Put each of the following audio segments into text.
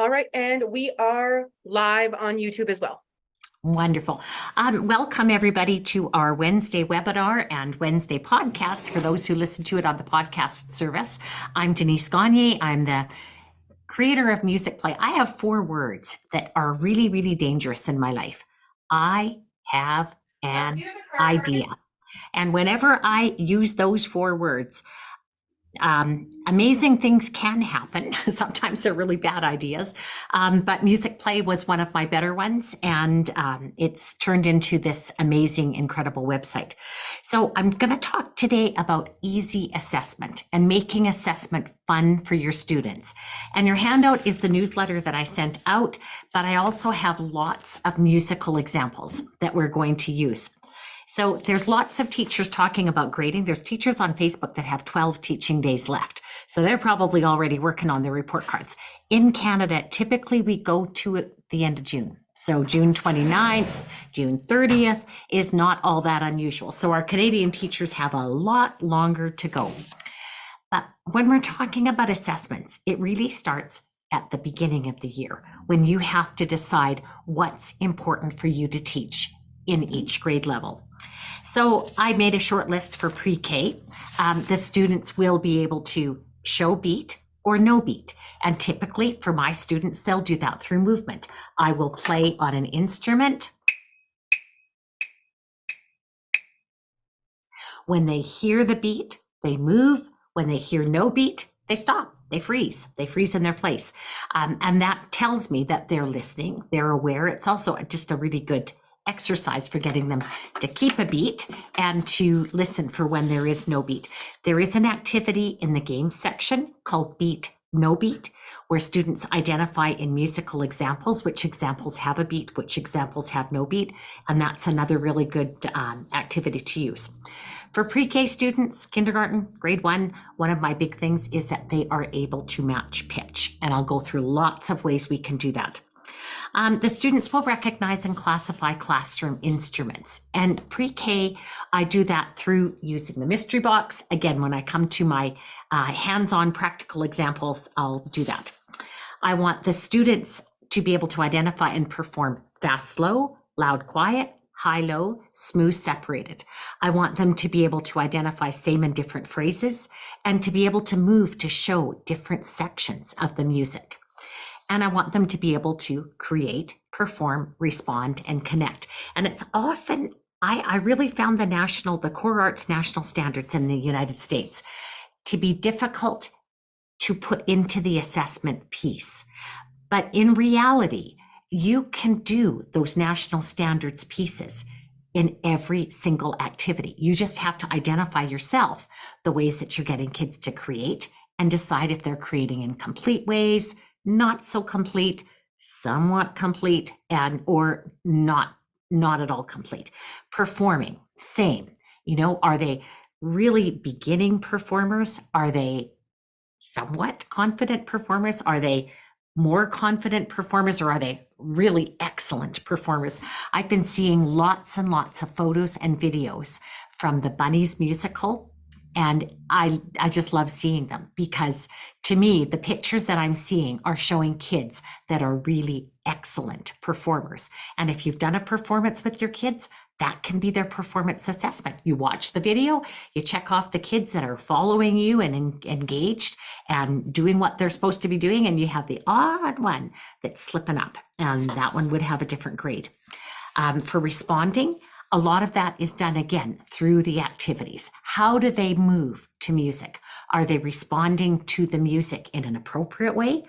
All right, and we are live on YouTube as well. Wonderful. Welcome everybody to our Wednesday webinar and Wednesday podcast for those who listen to it on the podcast service. I'm Denise Gagne. I'm the creator of Musicplay. I have 4 words that are really, really dangerous in my life. I have an idea. And whenever I use those 4 words, amazing things can happen. Sometimes they're really bad ideas, but Musicplay was one of my better ones, and it's turned into this amazing, incredible website. So I'm going to talk today about easy assessment and making assessment fun for your students. And your handout is the newsletter that I sent out, but I also have lots of musical examples that we're going to use. So there's lots of teachers talking about grading. There's teachers on Facebook that have 12 teaching days left. So they're probably already working on their report cards. In Canada, typically we go to the end of June. So June 29th, June 30th is not all that unusual. So our Canadian teachers have a lot longer to go. But when we're talking about assessments, it really starts at the beginning of the year when you have to decide what's important for you to teach in each grade level. So I made a short list for pre-K. The students will be able to show beat or no beat. And typically for my students, they'll do that through movement. I will play on an instrument. When they hear the beat, they move. When they hear no beat, they stop. They freeze in their place. And that tells me that they're listening, they're aware. It's also just a really good exercise for getting them to keep a beat and to listen for when there is no beat. There is an activity in the game section called Beat, No Beat, where students identify in musical examples which examples have a beat, which examples have no beat, and that's another really good activity to use. For pre-K students, kindergarten, grade 1, one of my big things is that they are able to match pitch, and I'll go through lots of ways we can do that. The students will recognize and classify classroom instruments. And pre-K, I do that through using the mystery box. Again, when I come to my hands-on practical examples, I'll do that. I want the students to be able to identify and perform fast, slow, loud, quiet, high, low, smooth, separated. I want them to be able to identify same and different phrases and to be able to move to show different sections of the music. And I want them to be able to create, perform, respond, and connect. And it's often, I really found the core arts national standards in the United States to be difficult to put into the assessment piece. But in reality, you can do those national standards pieces in every single activity. You just have to identify yourself the ways that you're getting kids to create and decide if they're creating in complete ways, not so complete, somewhat complete, and or not at all complete. Performing, same. Are they really beginning performers? Are they somewhat confident performers? Are they more confident performers, or are they really excellent performers? I've been seeing lots and lots of photos and videos from the Bunnies musical, and I just love seeing them, because to me, the pictures that I'm seeing are showing kids that are really excellent performers. And if you've done a performance with your kids, that can be their performance assessment. You watch the video, you check off the kids that are following you and engaged and doing what they're supposed to be doing, and you have the odd one that's slipping up, and that one would have a different grade. For responding, a lot of that is done again through the activities. How do they move to music? Are they responding to the music in an appropriate way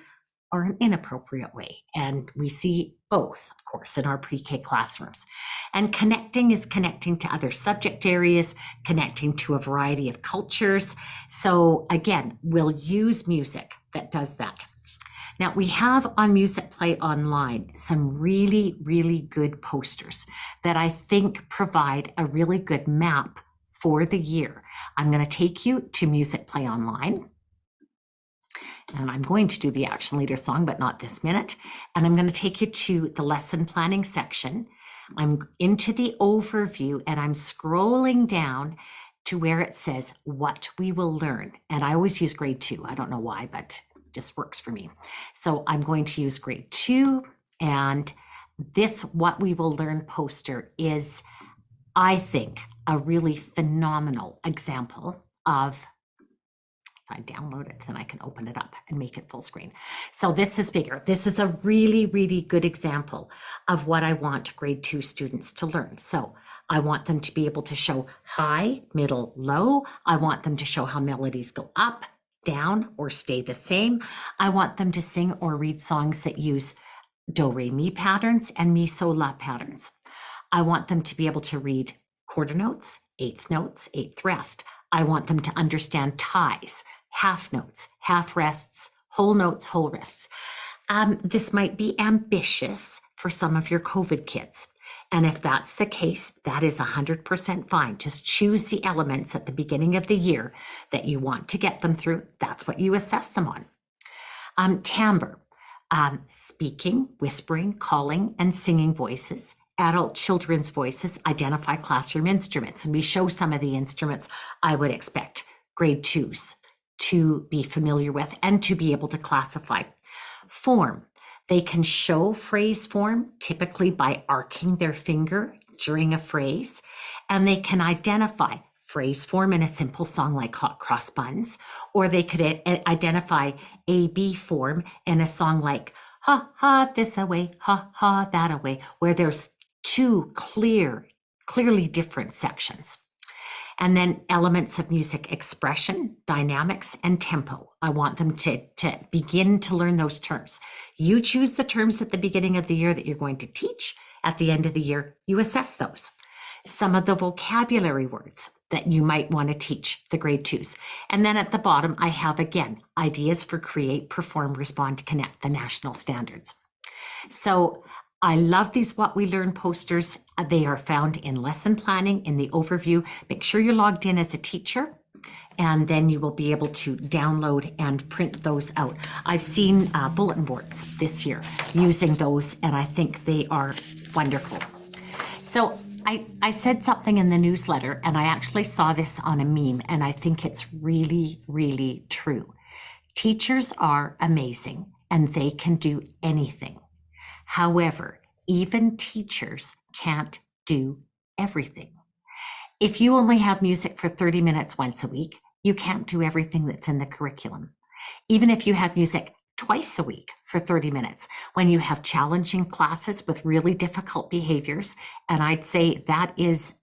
or an inappropriate way? And we see both, of course, in our pre-K classrooms. And connecting is connecting to other subject areas, connecting to a variety of cultures. So again, we'll use music that does that. Now, we have on Musicplay Online some really, really good posters that I think provide a really good map for the year. I'm going to take you to Musicplay Online. And I'm going to do the Action Leader song, but not this minute. And I'm going to take you to the lesson planning section. I'm into the overview, and I'm scrolling down to where it says what we will learn. And I always use grade 2. I don't know why, but just works for me. So I'm going to use grade 2, and this What We Will Learn poster is, I think, a really phenomenal example of, if I download it, then I can open it up and make it full screen. So this is bigger. This is a really, really good example of what I want grade 2 students to learn. So I want them to be able to show high, middle, low. I want them to show how melodies go up, down, or stay the same. I want them to sing or read songs that use do, re, mi patterns and mi, so, la patterns. I want them to be able to read quarter notes, eighth rest. I want them to understand ties, half notes, half rests, whole notes, whole rests. This might be ambitious for some of your COVID kids. And if that's the case, that is 100% fine. Just choose the elements at the beginning of the year that you want to get them through. That's what you assess them on. Timbre, speaking, whispering, calling, and singing voices. Adult children's voices, identify classroom instruments. And we show some of the instruments I would expect grade 2s to be familiar with and to be able to classify. Form, they can show phrase form typically by arcing their finger during a phrase, and they can identify phrase form in a simple song like Hot Cross Buns, or they could identify A-B form in a song like Ha Ha This Away, Ha Ha That Away, where there's two clearly different sections. And then elements of music expression, dynamics, and tempo. I want them to begin to learn those terms. You choose the terms at the beginning of the year that you're going to teach. At the end of the year, you assess those. Some of the vocabulary words that you might want to teach the grade 2s. And then at the bottom, I have, again, ideas for create, perform, respond, connect, the national standards. So I love these What We Learn posters. They are found in lesson planning, in the overview. Make sure you're logged in as a teacher, and then you will be able to download and print those out. I've seen bulletin boards this year using those, and I think they are wonderful. So I said something in the newsletter, and I actually saw this on a meme, and I think it's really, really true. Teachers are amazing, and they can do anything. However, even teachers can't do everything. If you only have music for 30 minutes once a week, you can't do everything that's in the curriculum. Even if you have music twice a week for 30 minutes, when you have challenging classes with really difficult behaviors, and I'd say that is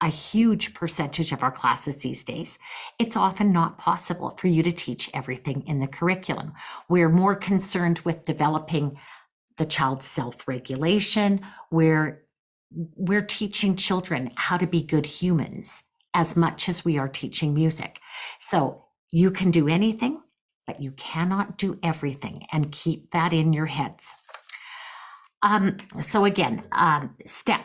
a huge percentage of our classes these days, it's often not possible for you to teach everything in the curriculum. We're more concerned with developing the child's self-regulation. We're teaching children how to be good humans as much as we are teaching music. So you can do anything, but you cannot do everything, and keep that in your heads. So again,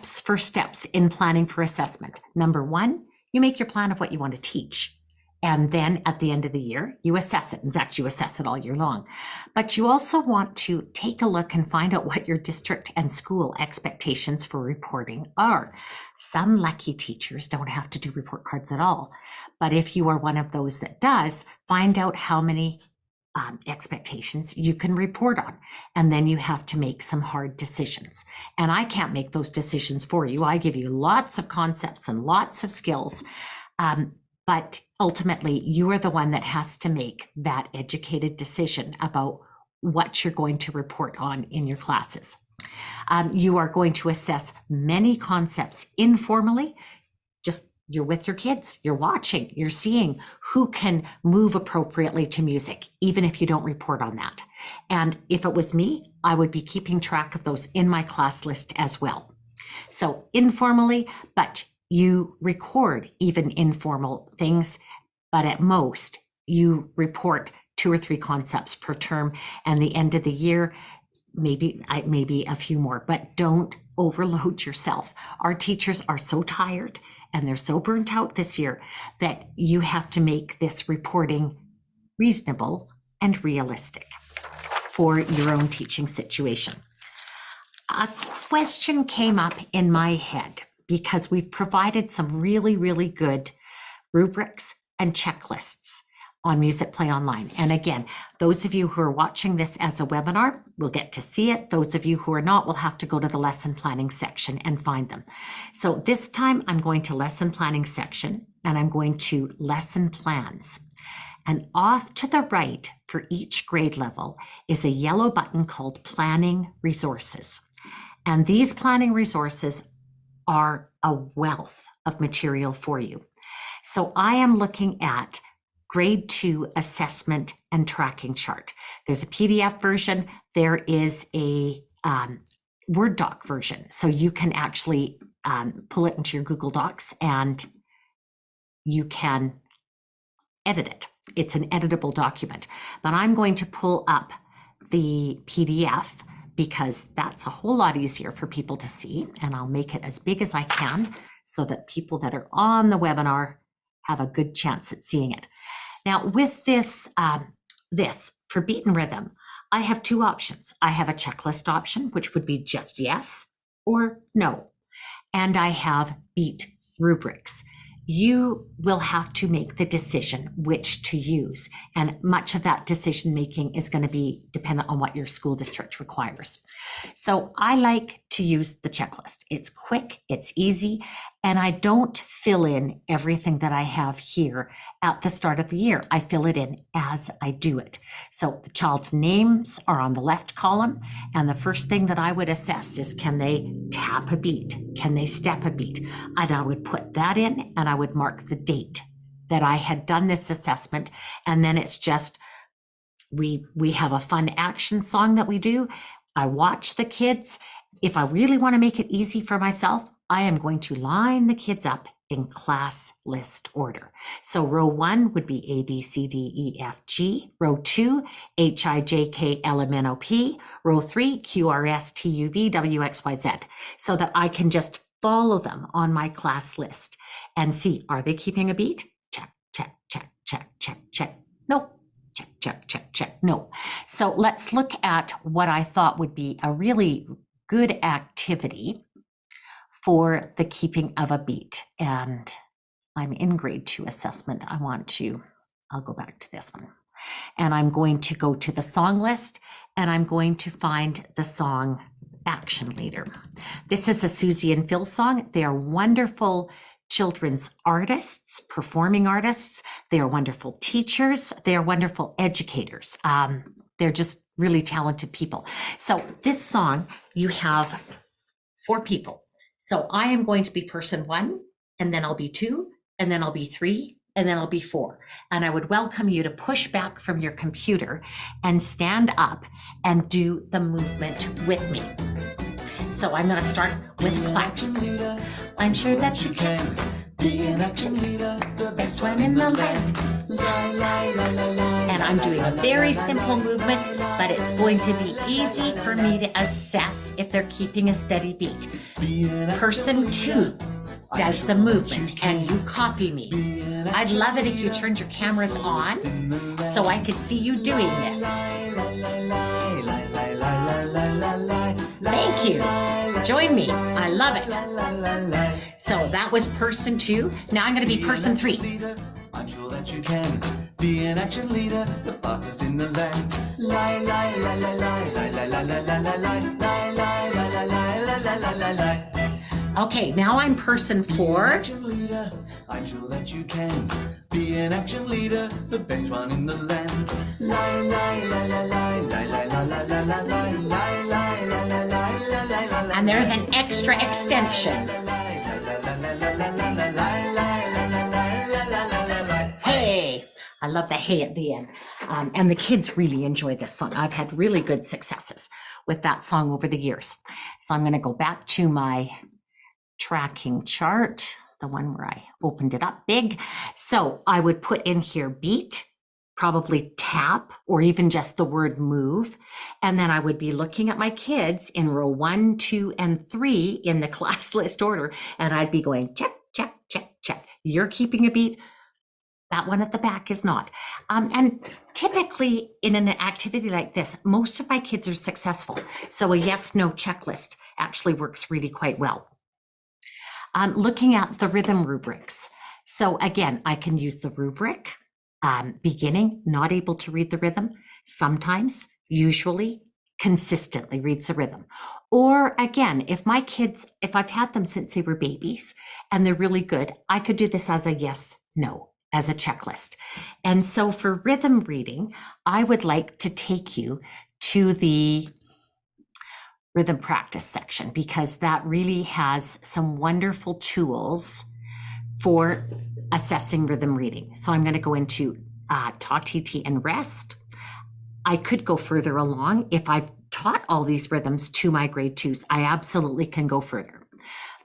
first steps in planning for assessment. Number 1, you make your plan of what you want to teach. And then at the end of the year, you assess it. In fact, you assess it all year long. But you also want to take a look and find out what your district and school expectations for reporting are. Some lucky teachers don't have to do report cards at all. But if you are one of those that does, find out how many expectations you can report on. And then you have to make some hard decisions. And I can't make those decisions for you. I give you lots of concepts and lots of skills. But ultimately, you are the one that has to make that educated decision about what you're going to report on in your classes. You are going to assess many concepts informally. Just you're with your kids, you're watching, you're seeing who can move appropriately to music, even if you don't report on that. And if it was me, I would be keeping track of those in my class list as well. So informally, but you record even informal things, but at most you report 2 or 3 concepts per term, and the end of the year, maybe a few more, but don't overload yourself. Our teachers are so tired and they're so burnt out this year that you have to make this reporting reasonable and realistic for your own teaching situation. A question came up in my head, because we've provided some really, really good rubrics and checklists on Musicplay Online. And again, those of you who are watching this as a webinar will get to see it. Those of you who are not will have to go to the lesson planning section and find them. So this time I'm going to lesson planning section and I'm going to lesson plans. And off to the right for each grade level is a yellow button called Planning Resources. And these planning resources are a wealth of material for you. So I am looking at grade 2 assessment and tracking chart. There's a PDF version. There is a Word doc version. So you can actually pull it into your Google Docs and you can edit it. It's an editable document, but I'm going to pull up the PDF because that's a whole lot easier for people to see. And I'll make it as big as I can so that people that are on the webinar have a good chance at seeing it. Now with this for beat and rhythm, I have two options. I have a checklist option, which would be just yes or no. And I have beat rubrics. You will have to make the decision which to use. And much of that decision making is going to be dependent on what your school district requires. So I like to use the checklist. It's quick, it's easy, and I don't fill in everything that I have here at the start of the year. I fill it in as I do it. So the child's names are on the left column, and the first thing that I would assess is, can they tap a beat? Can they step a beat? And I would put that in, and I would mark the date that I had done this assessment. And then it's just, we have a fun action song that we do. I watch the kids. If I really want to make it easy for myself, I am going to line the kids up in class list order. So row 1 would be A, B, C, D, E, F, G. Row 2, H, I, J, K, L, M, N, O, P. Row 3, Q, R, S, T, U, V, W, X, Y, Z. So that I can just follow them on my class list and see, are they keeping a beat? Check, check, check, check, check, check. Nope. Check, check, check, check. No. So let's look at what I thought would be a really good activity for the keeping of a beat. And I'm in grade 2 assessment. I'll go back to this one. And I'm going to go to the song list and I'm going to find the song Action Leader. This is a Susie and Phil song. They are wonderful children's artists, performing artists. They are wonderful teachers. They are wonderful educators. They're just really talented people. So this song, you have 4 people. So I am going to be person 1, and then I'll be 2, and then I'll be 3, and then I'll be 4. And I would welcome you to push back from your computer and stand up and do the movement with me. So I'm going to start with clap. I'm sure that you can be an action leader, the best one in the land. And I'm doing a very simple movement, but it's going to be easy for me to assess if they're keeping a steady beat. Person 2 does the movement. Can you copy me? I'd love it if you turned your cameras on so I could see you doing this. Thank you. Join me. I love it. So that was person 2. Now I'm going to be person 3. I'm sure that you can be an action leader, the fastest in the land. Lie, lie, lie, lie, lie, lie, lie, lie, lie, lie, lie, lie, lie, lie, lie, lie, lie. Okay, now I'm person 4. Action leader, I'm sure that you can be an action leader, the best one in the land. Lie, lie, lie, lie, lie, lie, lie, lie, lie, lie, lie, lie, lie, lie, lie, lie, lie. And there's an extra extension. Hey, I love the hey at the end. And the kids really enjoy this song. I've had really good successes with that song over the years. So I'm going to go back to my tracking chart, the one where I opened it up big. So I would put in here beat, probably tap, or even just the word move. And then I would be looking at my kids in row 1, 2, and 3 in the class list order. And I'd be going, check, check, check, check. You're keeping a beat. That one at the back is not. And typically in an activity like this, most of my kids are successful. So a yes-no checklist actually works really quite well. Looking at the rhythm rubrics. So again, I can use the rubric beginning, not able to read the rhythm, sometimes, usually, consistently reads the rhythm. Or again, if I've had them since they were babies and they're really good, I could do this as a yes, no, as a checklist. And so for rhythm reading, I would like to take you to the rhythm practice section, because that really has some wonderful tools for assessing rhythm reading. So I'm going to go into Ta, Ti, Ti, and rest. I could go further along. If I've taught all these rhythms to my grade 2s, I absolutely can go further.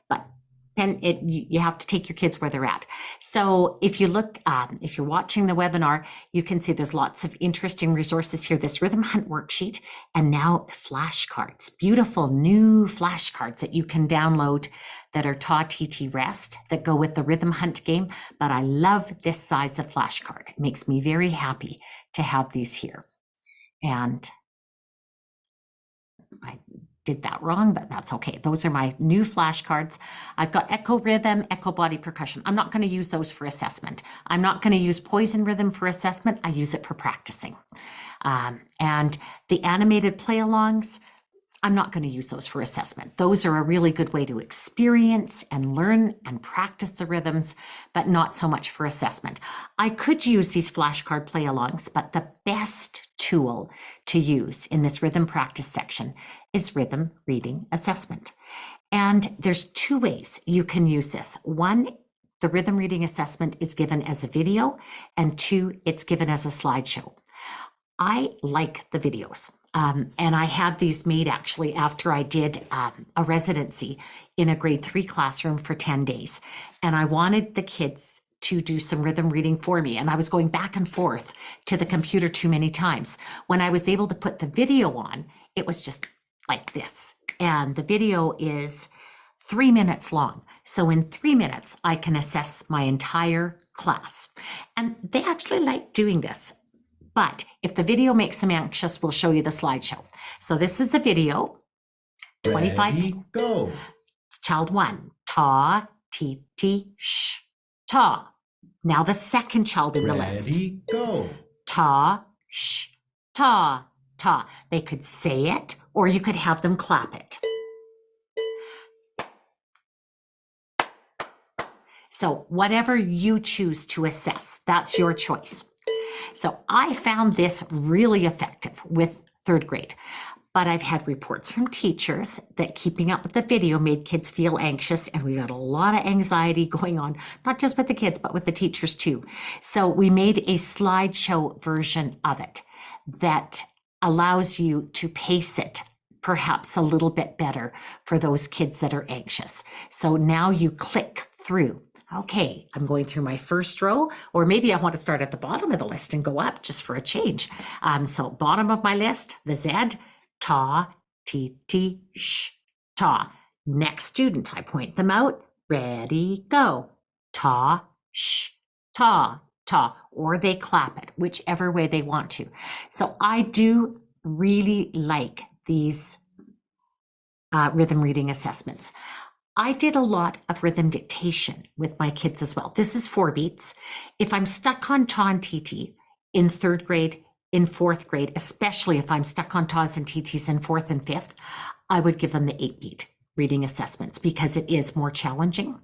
But then you have to take your kids where they're at. So if you look, if you're watching the webinar, you can see there's lots of interesting resources here. This Rhythm Hunt worksheet, and now flashcards, beautiful new flashcards that you can download that are Ta, Ti, Ti, rest, that go with the Rhythm Hunt game. But I love this size of flashcard. It makes me very happy to have these here. And I did that wrong, but that's okay. Those are my new flashcards. I've got echo rhythm, echo body percussion. I'm not going to use those for assessment. I'm not going to use poison rhythm for assessment. I use it for practicing. And the animated play-alongs, I'm not going to use those for assessment. Those are a really good way to experience and learn and practice the rhythms, but not so much for assessment. I could use these flashcard play-alongs, but the best tool to use in this rhythm practice section is rhythm reading assessment. And there's two ways you can use this. One, the rhythm reading assessment is given as a video, and two, it's given as a slideshow. I like the videos. And I had these made actually after I did a residency in a grade 3 classroom for 10 days. And I wanted the kids to do some rhythm reading for me. And I was going back and forth to the computer too many times. When I was able to put the video on, it was just like this. And the video is 3 minutes long. So in 3 minutes, I can assess my entire class. And they actually like doing this. But if the video makes them anxious, we'll show you the slideshow. So this is a video, 25. Ready, go. It's child 1, Ta, Ti, Ti, Sh, Ta. Now the second child in the list. Ready, go. Ta, Sh, Ta, Ta. They could say it, or you could have them clap it. So whatever you choose to assess, that's your choice. So I found this really effective with 3rd grade, but I've had reports from teachers that keeping up with the video made kids feel anxious, and we got a lot of anxiety going on, not just with the kids, but with the teachers too. So we made a slideshow version of it that allows you to pace it perhaps a little bit better for those kids that are anxious. So now you click through. Okay, I'm going through my first row, or maybe I want to start at the bottom of the list and go up just for a change. So bottom of my list, the Z, Ta, Ti, Ti, Sh, Ta. Next student, I point them out. Ready, go. Ta, Sh, Ta, Ta. Or they clap it, whichever way they want to. So I do really like these rhythm reading assessments. I did a lot of rhythm dictation with my kids as well. This is 4 beats. If I'm stuck on Ta and Ti in 3rd grade, in 4th grade, especially if I'm stuck on Tas and Titis in 4th and 5th, I would give them the 8-beat reading assessments because it is more challenging.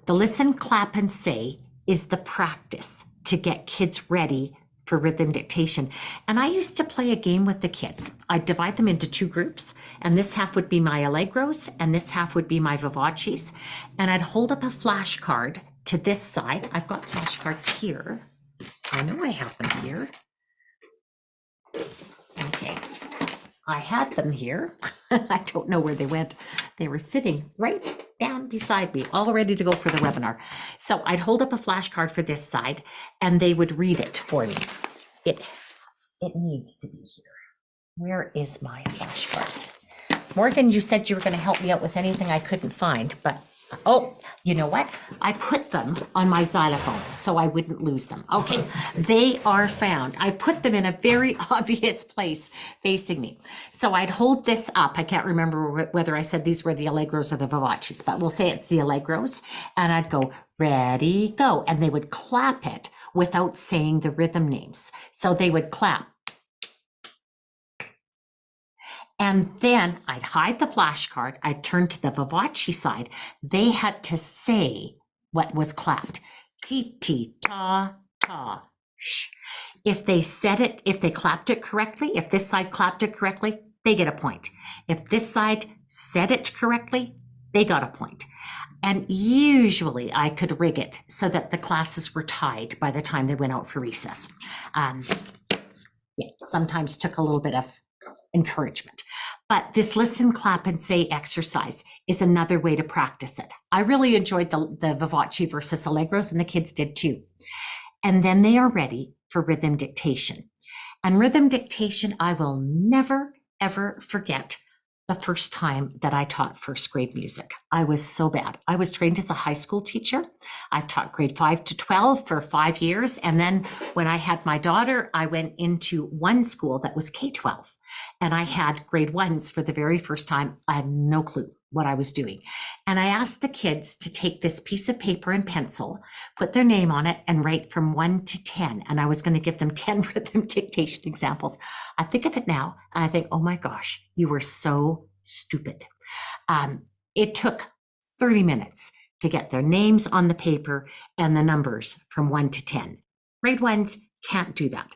The listen, clap, and say is the practice to get kids ready for rhythm dictation. And I used to play a game with the kids. I'd divide them into 2 groups, and this half would be my allegros, and this half would be my vivaces. And I'd hold up a flashcard to this side. I've got flashcards here. I know I have them here. Okay, I had them here. I don't know where they went. They were sitting right down beside me, all ready to go for the webinar. So I'd hold up a flashcard for this side, and they would read it for me. It needs to be here. Where is my flashcards? Morgan, you said you were going to help me out with anything I couldn't find, but oh, you know what? I put them on my xylophone so I wouldn't lose them. Okay, they are found. I put them in a very obvious place facing me. So I'd hold this up. I can't remember whether I said these were the allegros or the vivaces, but we'll say it's the allegros. And I'd go, ready, go. And they would clap it without saying the rhythm names. So they would clap. And then I'd hide the flashcard. I'd turn to the Vivace side. They had to say what was clapped. Ti, ti, ta, ta, sh. If they said it, if they clapped it correctly, if this side clapped it correctly, they get a point. If this side said it correctly, they got a point. And usually I could rig it so that the classes were tied by the time they went out for recess. Sometimes took a little bit of encouragement. But this listen, clap, and say exercise is another way to practice it. I really enjoyed the Vivace versus Allegros, and the kids did too. And then they are ready for rhythm dictation. And rhythm dictation, I will never, ever forget the first time that I taught first grade music. I was so bad. I was trained as a high school teacher. I've taught grade 5 to 12 for 5 years. And then when I had my daughter, I went into one school that was K-12. And I had grade 1s for the very first time. I had no clue what I was doing. And I asked the kids to take this piece of paper and pencil, put their name on it, and write from 1 to 10. And I was going to give them 10 rhythm dictation examples. I think of it now, and I think, oh my gosh, you were so stupid. It took 30 minutes to get their names on the paper and the numbers from 1 to 10. Grade 1s can't do that.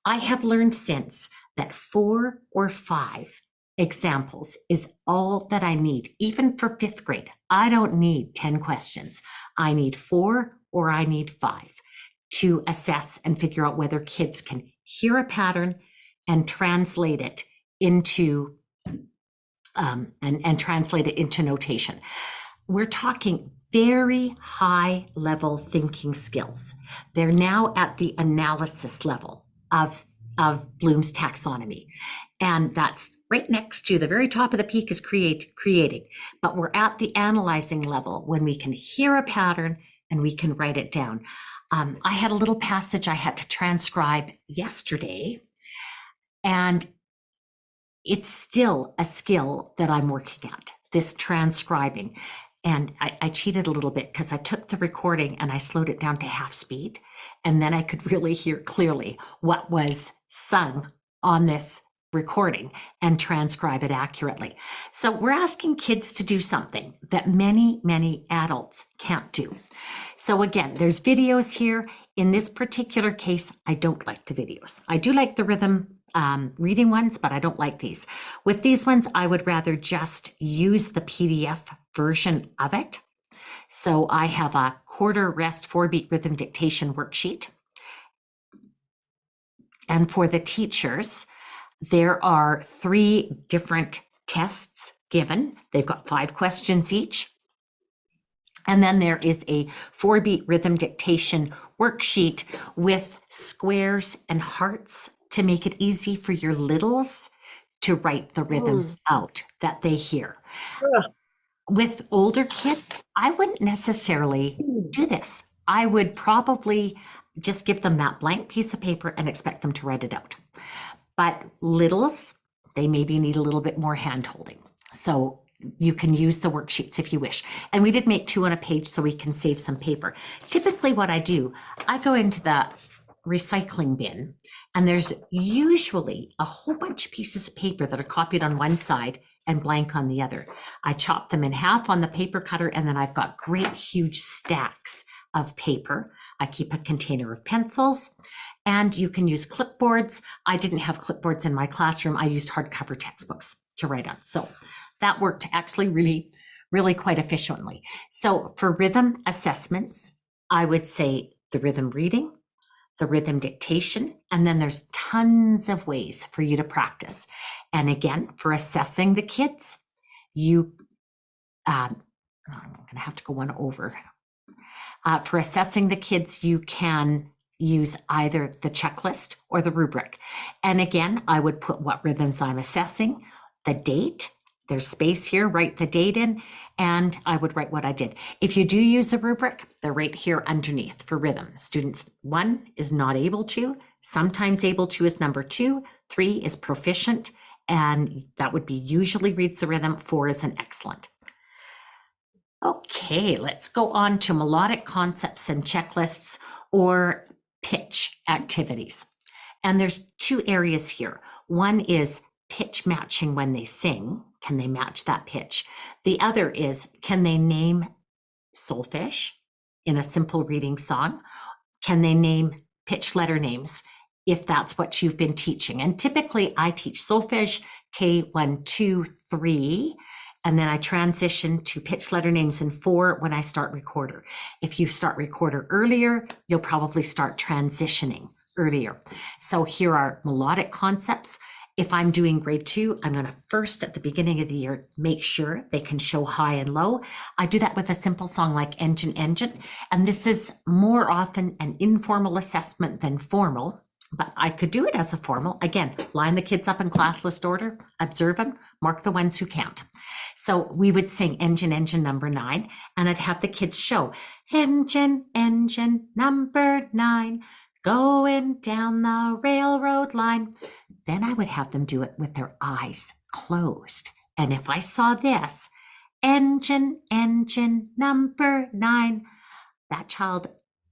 I have learned since that 4 or 5 examples is all that I need, even for 5th grade. I don't need 10 questions. I need 4 or I need 5 to assess and figure out whether kids can hear a pattern and translate it into translate it into notation. We're talking very high level thinking skills. They're now at the analysis level of Bloom's taxonomy. And that's right next to the very top of the peak is creating. But we're at the analyzing level when we can hear a pattern and we can write it down. I had a little passage I had to transcribe yesterday, and it's still a skill that I'm working at, this transcribing. And I cheated a little bit because I took the recording and I slowed it down to half speed. And then I could really hear clearly what was sung on this recording and transcribe it accurately. So we're asking kids to do something that many, many adults can't do. So again, there's videos here. In this particular case, I don't like the videos. I do like the rhythm reading ones, but I don't like these. With these ones, I would rather just use the PDF version of it. So I have a quarter rest 4-beat rhythm dictation worksheet. And for the teachers, there are 3 different tests given. They've got 5 questions each. And then there is a 4-beat rhythm dictation worksheet with squares and hearts to make it easy for your littles to write the rhythms out that they hear. With older kids, I wouldn't necessarily do this. I would probably just give them that blank piece of paper and expect them to write it out. But littles, they maybe need a little bit more hand holding. So you can use the worksheets if you wish. And we did make 2 on a page so we can save some paper. Typically what I do, I go into the recycling bin, and there's usually a whole bunch of pieces of paper that are copied on one side and blank on the other. I chop them in half on the paper cutter, and then I've got great huge stacks of paper. I keep a container of pencils, and you can use clipboards. I didn't have clipboards in my classroom. I used hardcover textbooks to write on. So that worked actually really, really quite efficiently. So for rhythm assessments, I would say the rhythm reading, the rhythm dictation, and then there's tons of ways for you to practice. And again, for assessing the kids, I'm gonna have to go one over. For assessing the kids, you can use either the checklist or the rubric. And again, I would put what rhythms I'm assessing, the date, there's space here, write the date in, and I would write what I did. If you do use a rubric, they're right here underneath for rhythm. Students 1 is not able to, sometimes able to is number 2, 3 is proficient, and that would be usually reads the rhythm, 4 is an excellent. Okay, let's go on to melodic concepts and checklists, or pitch activities. And there's two areas here. One is pitch matching when they sing. Can they match that pitch? The other is, can they name solfege in a simple reading song? Can they name pitch letter names if that's what you've been teaching? And typically I teach solfege, K1, 2, 3, and then I transition to pitch letter names in 4 when I start recorder. If you start recorder earlier, you'll probably start transitioning earlier. So here are melodic concepts. If I'm doing grade 2, I'm going to first at the beginning of the year make sure they can show high and low. I do that with a simple song like Engine, Engine. And this is more often an informal assessment than formal, but I could do it as a formal. Again, line the kids up in class list order, observe them, mark the ones who can't. So we would sing Engine, Engine number 9, and I'd have the kids show Engine, Engine number 9, going down the railroad line. Then I would have them do it with their eyes closed. And if I saw this, Engine, Engine number 9, that child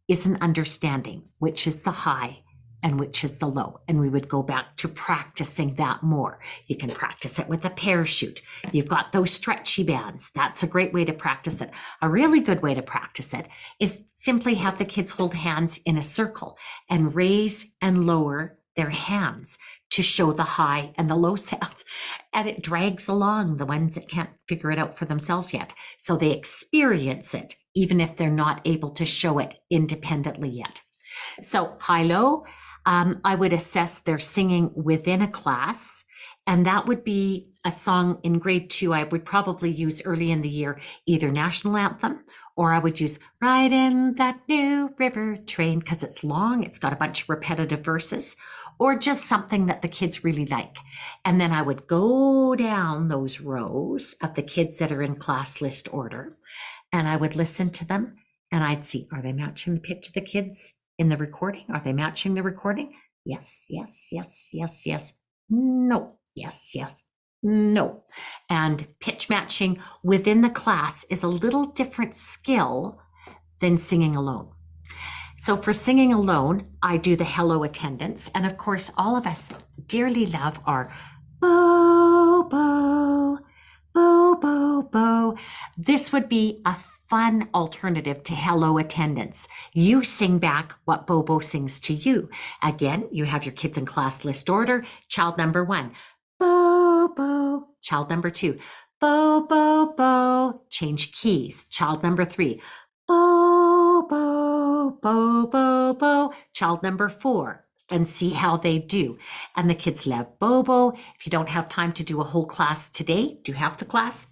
isn't understanding which is the high and which is the low. And we would go back to practicing that more. You can practice it with a parachute. You've got those stretchy bands. That's a great way to practice it. A really good way to practice it is simply have the kids hold hands in a circle and raise and lower their hands to show the high and the low sounds. And it drags along the ones that can't figure it out for themselves yet. So they experience it, even if they're not able to show it independently yet. So high-low, I would assess their singing within a class. And that would be a song in grade 2. I would probably use early in the year, either national anthem, or I would use Ride in That New River Train, because it's long, it's got a bunch of repetitive verses, or just something that the kids really like. And then I would go down those rows of the kids that are in class list order, and I would listen to them, and I'd see, are they matching the pitch of the kids in the recording? Are they matching the recording? Yes, yes, yes, yes, yes. No. Yes, yes, no. And pitch matching within the class is a little different skill than singing alone. So for singing alone, I do the hello attendance. And of course, all of us dearly love our bo, bo, bo, bo, bo. This would be a fun alternative to hello attendance. You sing back what Bobo sings to you. Again, you have your kids in class list order. Child number 1. Bo, bo. Child number 2. Bo, bo, bo. Change keys. Child number 3. Bo, bo, bo, bo, bo. Child number 4. And see how they do. And the kids love Bobo. If you don't have time to do a whole class today, do half the class,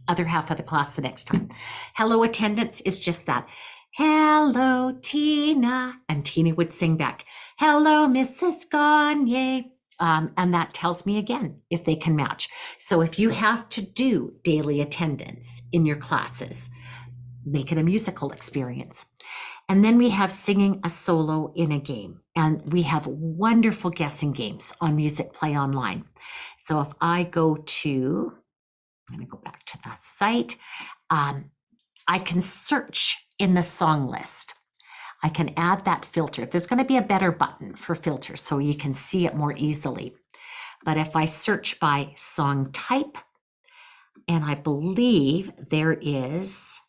other half of the class the next time. Hello attendance is just that. Hello, Tina. And Tina would sing back, hello, Mrs. Gagne. And that tells me again if they can match. So if you have to do daily attendance in your classes, make it a musical experience. And then we have singing a solo in a game. And we have wonderful guessing games on Musicplay Online. So if I go to, I'm going to go back to that site, I can search in the song list. I can add that filter. There's going to be a better button for filters so you can see it more easily. But if I search by song type, and I believe there is,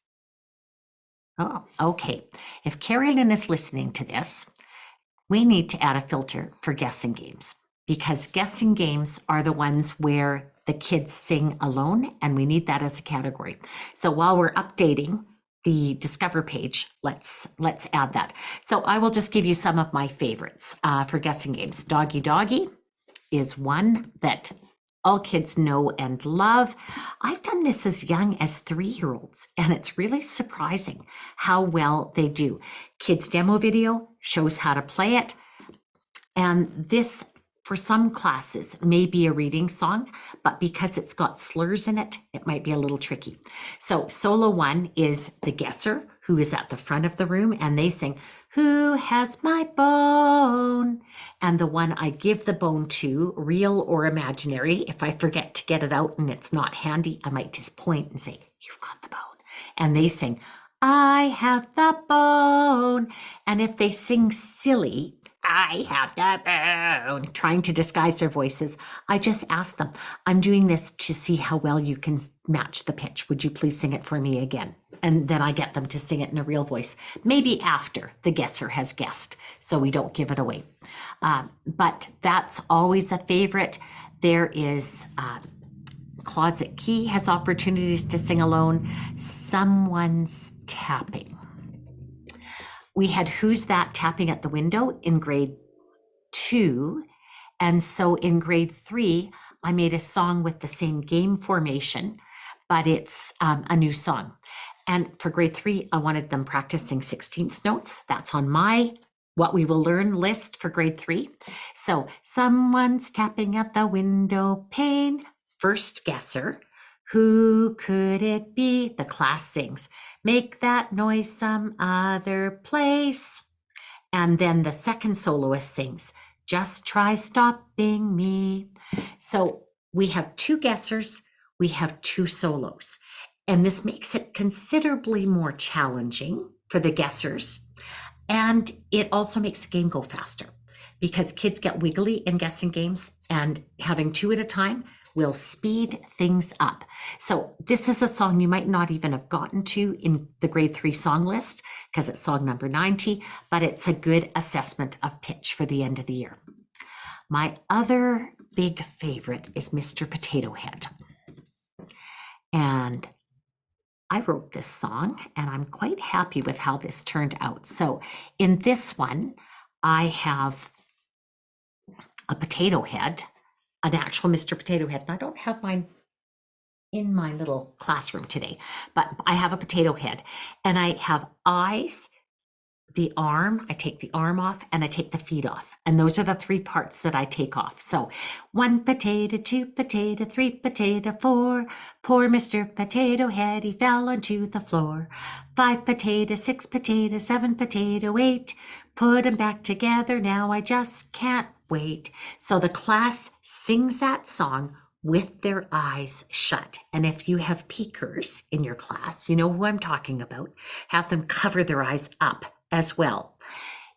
oh, okay. If Carolyn is listening to this, we need to add a filter for guessing games, because guessing games are the ones where the kids sing alone, and we need that as a category. So while we're updating the Discover page, let's add that. So I will just give you some of my favorites for guessing games. Doggy Doggy is one that all kids know and love. I've done this as young as 3-year-olds, and it's really surprising how well they do. Kids demo video shows how to play it. And this, for some classes, may be a reading song, but because it's got slurs in it, it might be a little tricky. So solo 1 is the guesser, who is at the front of the room, and they sing, who has my bone? And the one I give the bone to, real or imaginary, if I forget to get it out and it's not handy, I might just point and say, you've got the bone. And they sing, I have the bone. And if they sing silly, I have the bone, trying to disguise their voices, I just ask them, I'm doing this to see how well you can match the pitch. Would you please sing it for me again? And then I get them to sing it in a real voice, maybe after the guesser has guessed, so we don't give it away. But that's always a favorite. There is Closet Key has opportunities to sing alone. Someone's tapping. We had Who's That tapping at the window in grade 2. And so in grade 3, I made a song with the same game formation, but it's a new song. And for grade 3, I wanted them practicing 16th notes. That's on my What We Will Learn list for grade 3. So someone's tapping at the window pane. First guesser. Who could it be? The class sings, make that noise some other place. And then the second soloist sings, just try stopping me. So we have 2 guessers, we have 2 solos. And this makes it considerably more challenging for the guessers. And it also makes the game go faster because kids get wiggly in guessing games, and having 2 at a time will speed things up. So this is a song you might not even have gotten to in the grade 3 song list because it's song number 90, but it's a good assessment of pitch for the end of the year. My other big favorite is Mr. Potato Head. And I wrote this song and I'm quite happy with how this turned out. So in this one, I have a potato head, an actual Mr. Potato Head. And I don't have mine in my little classroom today, but I have a potato head and I have eyes, the arm, I take the arm off and I take the feet off. And those are the 3 parts that I take off. So 1 potato, 2 potato, 3 potato, 4. Poor Mr. Potato Head, he fell onto the floor. 5 potato, 6 potato, 7 potato, 8. Put them back together, now I just can't wait. So the class sings that song with their eyes shut. And if you have peekers in your class, you know who I'm talking about, have them cover their eyes up as well.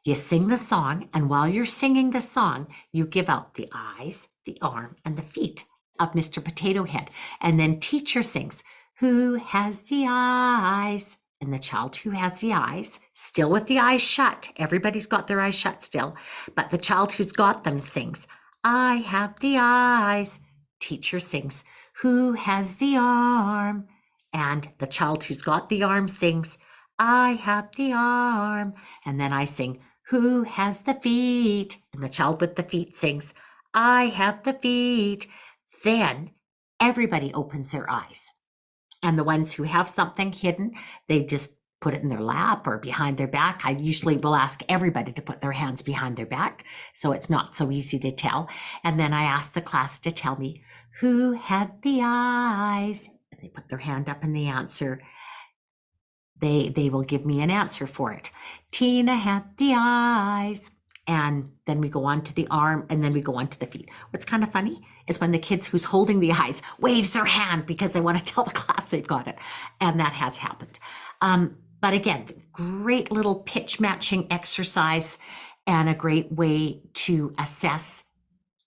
You sing the song, and while you're singing the song, you give out the eyes, the arm, and the feet of Mr. Potato Head. And then teacher sings, who has the eyes? And the child who has the eyes, still with the eyes shut, everybody's got their eyes shut still, but the child who's got them sings, I have the eyes. Teacher sings, who has the arm? And the child who's got the arm sings, I have the arm. And then I sing, who has the feet? And the child with the feet sings, I have the feet. Then everybody opens their eyes. And the ones who have something hidden, they just put it in their lap or behind their back. I usually will ask everybody to put their hands behind their back, so it's not so easy to tell. And then I ask the class to tell me who had the eyes. And they put their hand up and they answer. They will give me an answer for it. Tina had the eyes. And then we go on to the arm, and then we go on to the feet. What's kind of funny is when the kids who's holding the eyes waves their hand because they want to tell the class they've got it. And that has happened. But again, great little pitch matching exercise and a great way to assess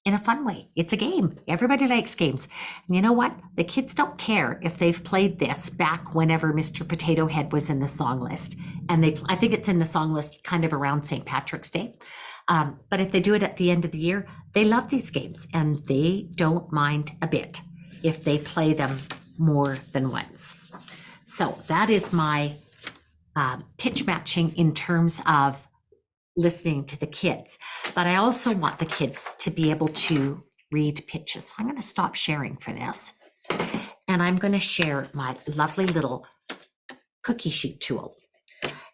in a fun way. It's a game. Everybody likes games. And you know what? The kids don't care if they've played this back whenever Mr. Potato Head was in the song list. And I think it's in the song list kind of around St. Patrick's Day. But if they do it at the end of the year, they love these games and they don't mind a bit if they play them more than once. So that is my pitch matching in terms of listening to the kids. But I also want the kids to be able to read pitches. So I'm going to stop sharing for this. And I'm going to share my lovely little cookie sheet tool.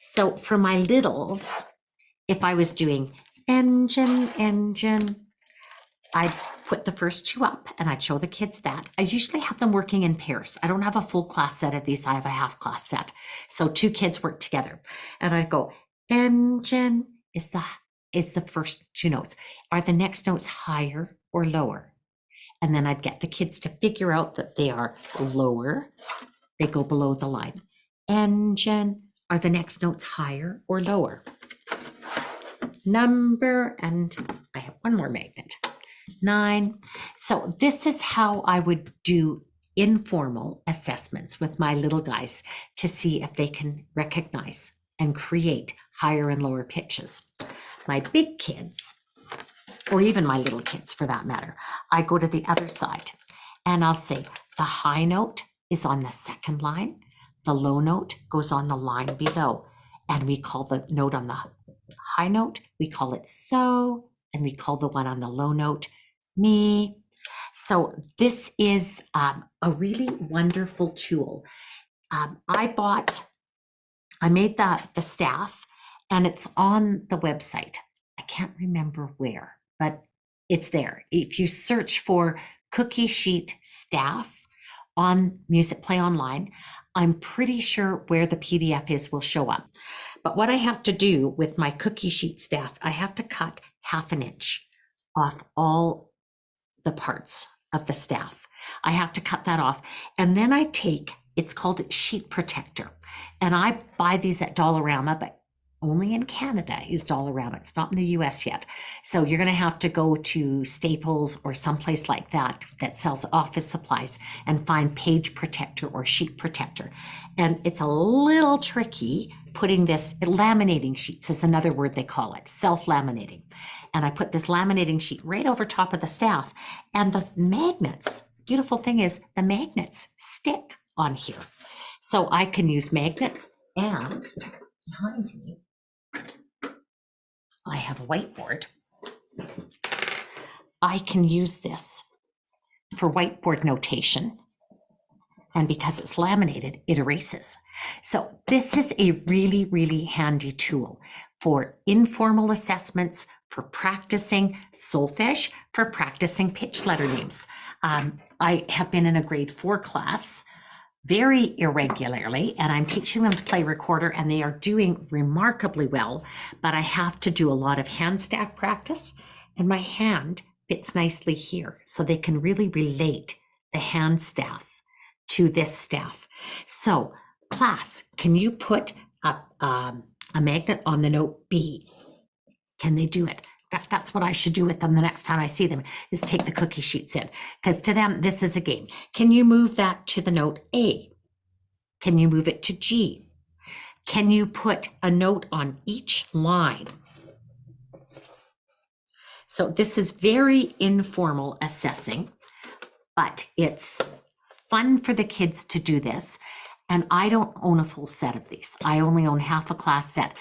So for my littles, if I was doing engine, I'd put the first 2 up and I'd show the kids that. I usually have them working in pairs. I don't have a full class set of these. I have a half class set. So 2 kids work together. And I'd go, engine is the first 2 notes. Are the next notes higher or lower? And then I'd get the kids to figure out that they are lower. They go below the line. Engine, are the next notes higher or lower? Number, and I have one more magnet, 9. So this is how I would do informal assessments with my little guys to see if they can recognize and create higher and lower pitches. My big kids, or even my little kids for that matter, I go to the other side and I'll say the high note is on the second line, the low note goes on the line below, and we call the note on the high note, we call it so, and we call the one on the low note me. So this is a really wonderful tool. I made the staff, and it's on the website. I can't remember where, but it's there. If you search for cookie sheet staff on Musicplay Online, I'm pretty sure where the PDF is will show up. But what I have to do with my cookie sheet staff, I have to cut 1/2 inch off all the parts of the staff. I have to cut that off. And then I take, it's called sheet protector. And I buy these at Dollarama, but only in Canada is Dollarama. It's not in the US yet. So you're going to have to go to Staples or someplace like that that sells office supplies and find page protector or sheet protector. And it's a little tricky putting this, laminating sheets is another word they call it, self-laminating. And I put this laminating sheet right over top of the staff, and the magnets, beautiful thing is the magnets stick on here. So I can use magnets, and behind me, I have a whiteboard. I can use this for whiteboard notation. And because it's laminated, it erases. So this is a really, really handy tool for informal assessments, for practicing solfege, for practicing pitch letter names. I have been in a grade 4 class very irregularly, and I'm teaching them to play recorder, and they are doing remarkably well, but I have to do a lot of hand staff practice, and my hand fits nicely here, so they can really relate the hand staff to this staff. So class, can you put a magnet on the note B? Can they do it? In fact, that's what I should do with them the next time I see them, is take the cookie sheets in, because to them, this is a game. Can you move that to the note A? Can you move it to G? Can you put a note on each line? So this is very informal assessing, but it's fun for the kids to do this. And I don't own a full set of these. I only own half a class set.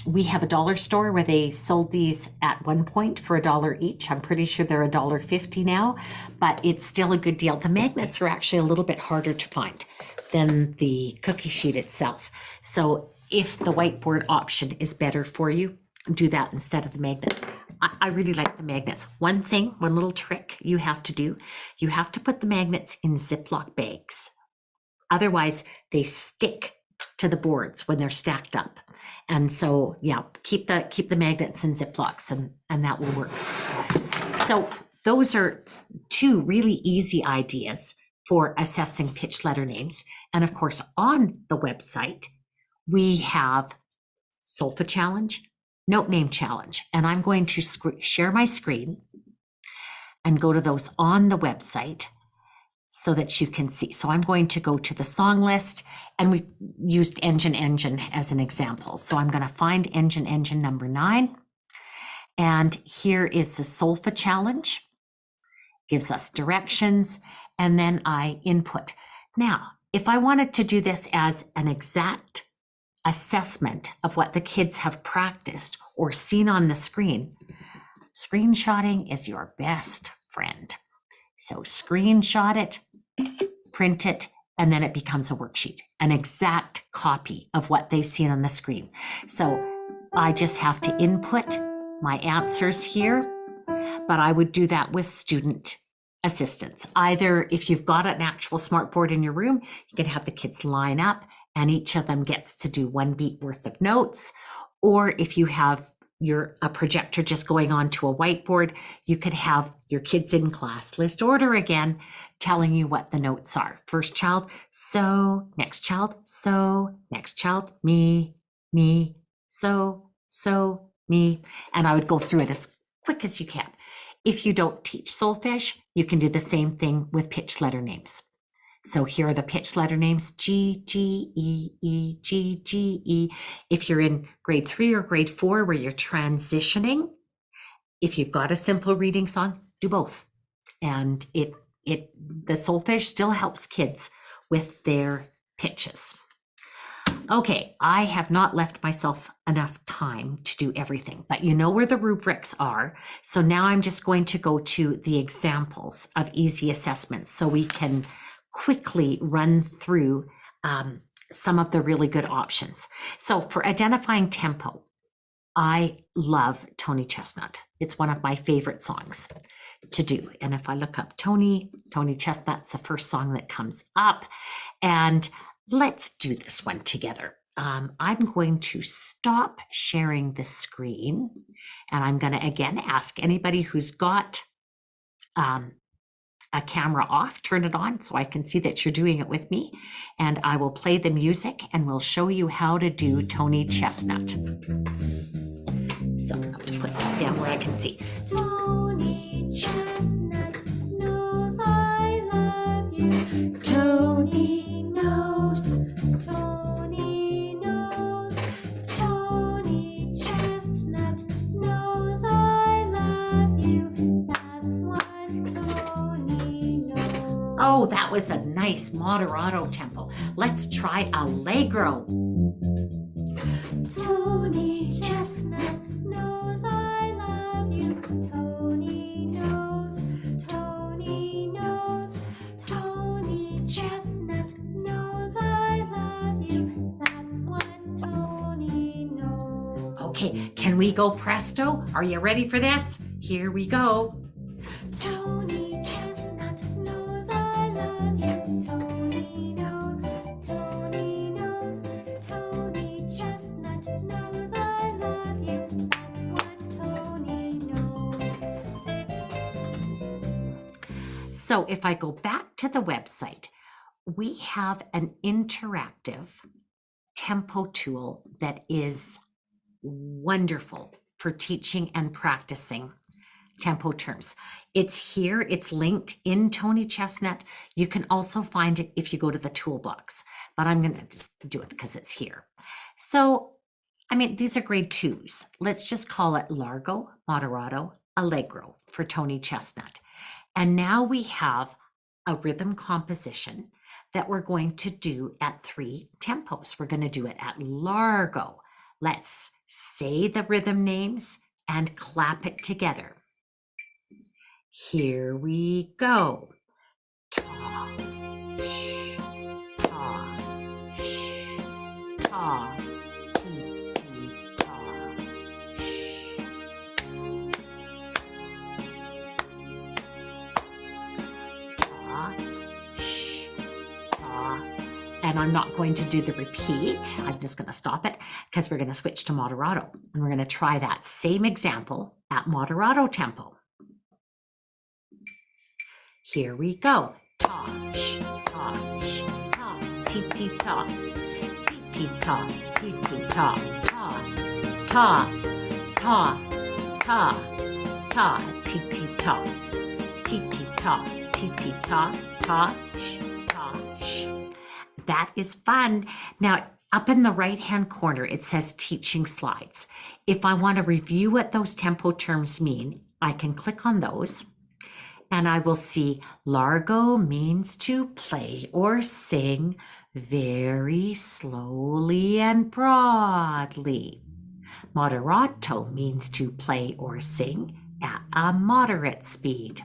We have a dollar store where they sold these at one point for $1 each. I'm pretty sure they're $1.50 now, but it's still a good deal. The magnets are actually a little bit harder to find than the cookie sheet itself. So if the whiteboard option is better for you, do that instead of the magnet. I really like the magnets. One little trick you have to do, you have to put the magnets in Ziploc bags. Otherwise, they stick to the boards when they're stacked up. And so, yeah, keep the magnets in Ziplocs, and that will work. So those are 2 really easy ideas for assessing pitch letter names. And of course, on the website, we have Solfa Challenge, Note Name Challenge. And I'm going to share my screen and go to those on the website so that you can see. So I'm going to go to the song list, and we used Engine as an example. So I'm going to find Engine number 9. And here is the Solfa Challenge. Gives us directions, and then I input. Now, if I wanted to do this as an exact assessment of what the kids have practiced or seen on the screen, screenshotting is your best friend. So screenshot it, print it, and then it becomes a worksheet, an exact copy of what they've seen on the screen. So I just have to input my answers here, but I would do that with student assistance. Either if you've got an actual smartboard in your room, you can have the kids line up and each of them gets to do 1 beat worth of notes. Or if you have you're a projector just going onto a whiteboard, you could have your kids in class list order again, telling you what the notes are. First child, so, next child, so, next child, me, so, me. And I would go through it as quick as you can. If you don't teach solfege, you can do the same thing with pitch letter names. So here are the pitch letter names, G, G, E, E, G, G, E. If you're in grade 3 or grade 4 where you're transitioning, if you've got a simple reading song, do both. And the solfege still helps kids with their pitches. Okay, I have not left myself enough time to do everything, but you know where the rubrics are. So now I'm just going to go to the examples of easy assessments so we can quickly run through some of the really good options. So for identifying tempo, I love Tony Chestnut. It's one of my favorite songs to do. And if I look up Tony Chestnut's the first song that comes up. And let's do this one together. I'm going to stop sharing the screen. And I'm going to, again, ask anybody who's got a camera off, turn it on so I can see that you're doing it with me. And I will play the music and we'll show you how to do Tony Chestnut. So I'm going to put this down where I can see. Tony Chestnut knows I love you. Tony knows. Tony knows. Tony Chestnut knows I love you. That's what Tony knows. Oh, that was a nice moderato tempo. Let's try allegro. Tony Chestnut knows I love you. Tony knows. Tony knows. Tony Chestnut knows I love you. That's what Tony knows. Okay, can we go presto? Are you ready for this? Here we go. Tony Chestnut knows I love you. Tony knows. Tony knows. Tony Chestnut knows I love you. That's what Tony knows. So if I go back to the website, we have an interactive tempo tool that is wonderful for teaching and practicing tempo terms. It's here, it's linked in Tony Chestnut. You can also find it if you go to the toolbox, but I'm going to just do it because it's here. So, I mean, these are grade 2s. Let's just call it Largo, Moderato, Allegro for Tony Chestnut. And now we have a rhythm composition that we're going to do at 3 tempos. We're going to do it at Largo. Let's say the rhythm names and clap it together. Here we go. Ta, sh, ta, sh, ta, ti, ti, ta, sh. Ta, sh, ta. And I'm not going to do the repeat. I'm just going to stop it because we're going to switch to moderato. And we're going to try that same example at moderato tempo. Here we go. Ta, sh, ta, sh, ta, ti, ti, ta, ti, ti, ta, ti, ti, ta, ta, ta, ta, ta, ta, ti, ti, ta, ti, ti, ta, ti, ti, ta, ta, sh, ta, sh. That is fun. Now, up in the right-hand corner, it says teaching slides. If I want to review what those tempo terms mean, I can click on those. And I will see Largo means to play or sing very slowly and broadly. Moderato means to play or sing at a moderate speed.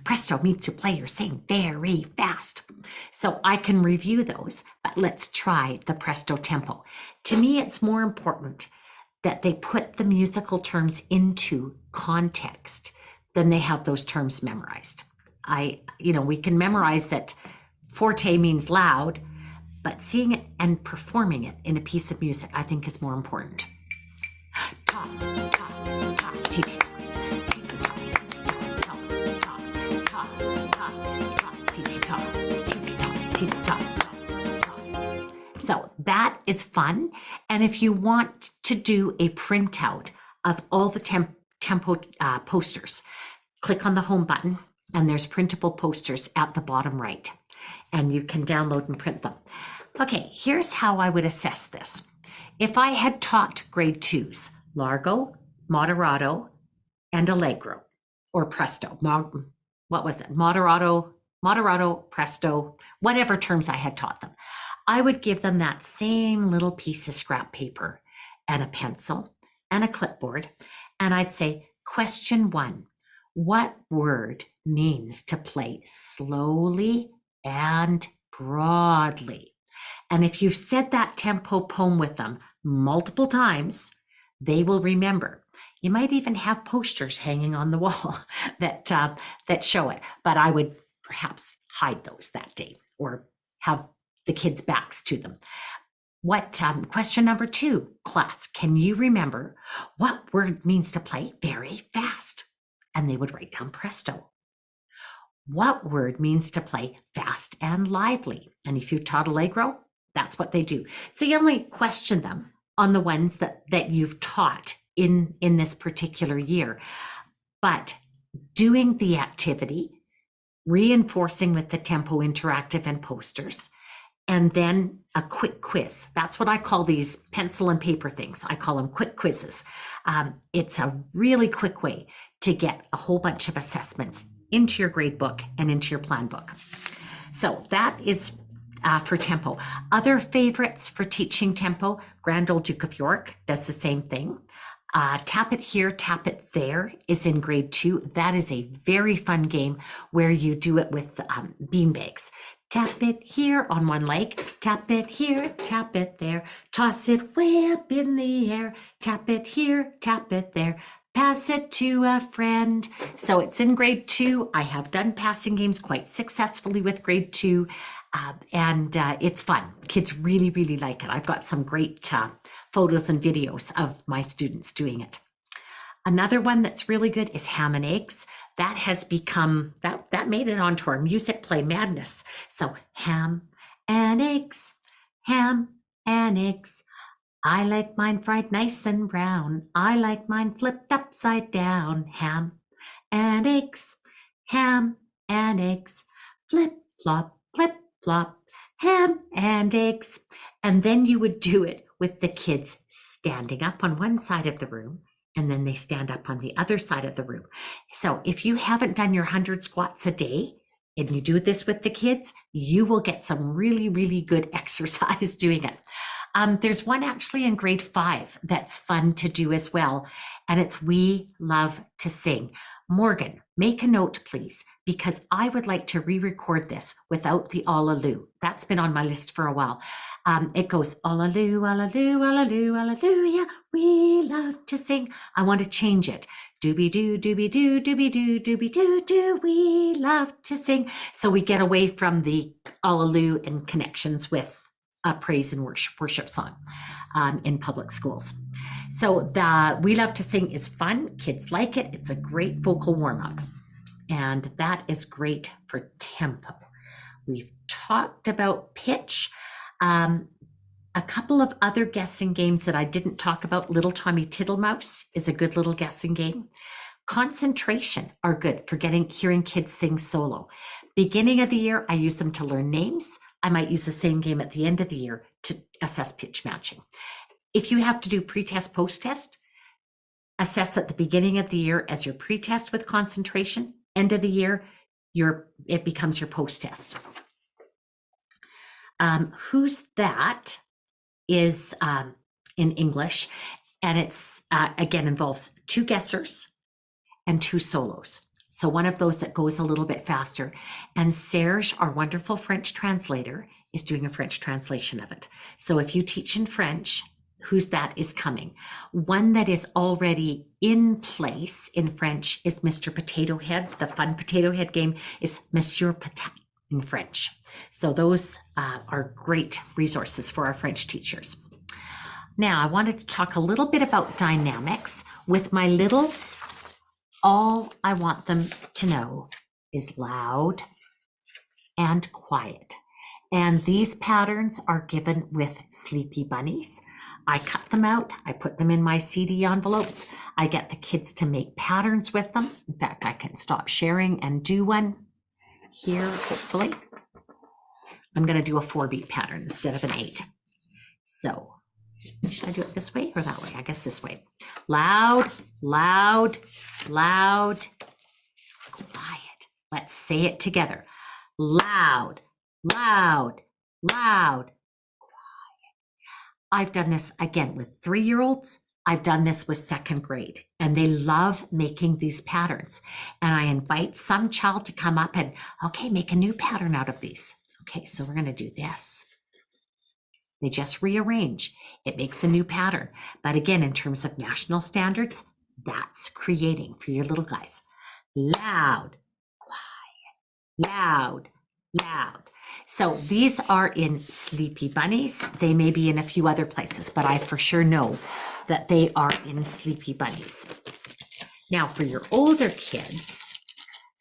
Presto means to play or sing very fast. So I can review those, but let's try the presto tempo. To me, it's more important that they put the musical terms into context then they have those terms memorized. We can memorize that forte means loud, but seeing it and performing it in a piece of music, I think is more important. Ta, ta, So that is fun. And if you want to do a printout of all the tempo posters, click on the home button and there's printable posters at the bottom right, and you can download and print them. Okay, here's how I would assess this. If I had taught grade 2s, Largo, Moderato, and Allegro, or Presto, what was it? Moderato, Presto, whatever terms I had taught them, I would give them that same little piece of scrap paper and a pencil and a clipboard. And I'd say, question 1, what word means to play slowly and broadly? And if you've said that tempo poem with them multiple times, they will remember. You might even have posters hanging on the wall that show it, but I would perhaps hide those that day or have the kids' backs to them. Question number 2, class, can you remember what word means to play very fast? And they would write down Presto. What word means to play fast and lively? And if you've taught Allegro, that's what they do. So you only question them on the ones that you've taught in this particular year. But doing the activity, reinforcing with the tempo interactive and posters, and then a quick quiz. That's what I call these pencil and paper things. I call them quick quizzes. It's a really quick way to get a whole bunch of assessments into your grade book and into your plan book. So that is for tempo. Other favorites for teaching tempo, Grand Old Duke of York does the same thing. Tap It Here, Tap It There is in grade 2. That is a very fun game where you do it with beanbags. Tap it here on one leg, tap it here, tap it there, toss it way up in the air, tap it here, tap it there, pass it to a friend. So it's in grade 2. I have done passing games quite successfully with grade 2, and it's fun. Kids really, really like it. I've got some great photos and videos of my students doing it. Another one that's really good is ham and eggs. That has become, that made it onto our Musicplay madness. So ham and eggs, ham and eggs. I like mine fried nice and brown. I like mine flipped upside down. Ham and eggs, ham and eggs. Flip, flop, ham and eggs. And then you would do it with the kids standing up on one side of the room, and then they stand up on the other side of the room. So if you haven't done your 100 squats a day and you do this with the kids, you will get some really, really good exercise doing it. There's one actually in grade 5 that's fun to do as well, and it's We Love to Sing. Morgan, make a note, please, because I would like to re-record this without the all-a-loo. That's been on my list for a while. It goes, all-a-loo, all-a-loo, all-a-loo, hallelujah, we love to sing. I want to change it. Doobie-doo, doobie-doo, doobie-doo, doobie-doo-doo, we love to sing. So we get away from the all-a-loo and connections with a praise and worship song in public schools. So the We Love to Sing is fun. Kids like it. It's a great vocal warm-up. And that is great for tempo. We've talked about pitch. A couple of other guessing games that I didn't talk about. Little Tommy Tittlemouse is a good little guessing game. Concentration are good for hearing kids sing solo. Beginning of the year, I use them to learn names. I might use the same game at the end of the year to assess pitch matching. If you have to do pre-test, post-test, assess at the beginning of the year as your pre-test with concentration. End of the year, it becomes your post-test. Who's That is in English, and it's again involves 2 guessers and 2 solos. So one of those that goes a little bit faster. And Serge, our wonderful French translator, is doing a French translation of it. So if you teach in French, Who's That is coming. One that is already in place in French is Mr. Potato Head. The fun Potato Head game is Monsieur Patat in French. So those are great resources for our French teachers. Now, I wanted to talk a little bit about dynamics. With my littles, all I want them to know is loud and quiet. And these patterns are given with Sleepy Bunnies. I cut them out, I put them in my CD envelopes. I get the kids to make patterns with them. In fact, I can stop sharing and do one here, hopefully. I'm gonna do a 4-beat pattern instead of an 8. So, should I do it this way or that way? I guess this way. Loud, loud, loud, quiet. Let's say it together. Loud, loud, loud, quiet. I've done this again with 3-year-olds. I've done this with 2nd grade, and they love making these patterns. And I invite some child to come up and, okay, make a new pattern out of these. Okay, so we're gonna do this. They just rearrange. It makes a new pattern. But again, in terms of national standards, that's creating for your little guys. Loud, quiet, loud, loud. So these are in Sleepy Bunnies. They may be in a few other places, but I for sure know that they are in Sleepy Bunnies. Now for your older kids,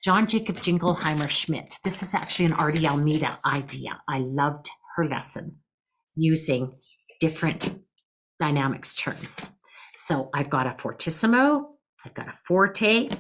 John Jacob Jingleheimer Schmidt. This is actually an Artie Almeida idea. I loved her lesson using different dynamics terms. So I've got a fortissimo, I've got a forte,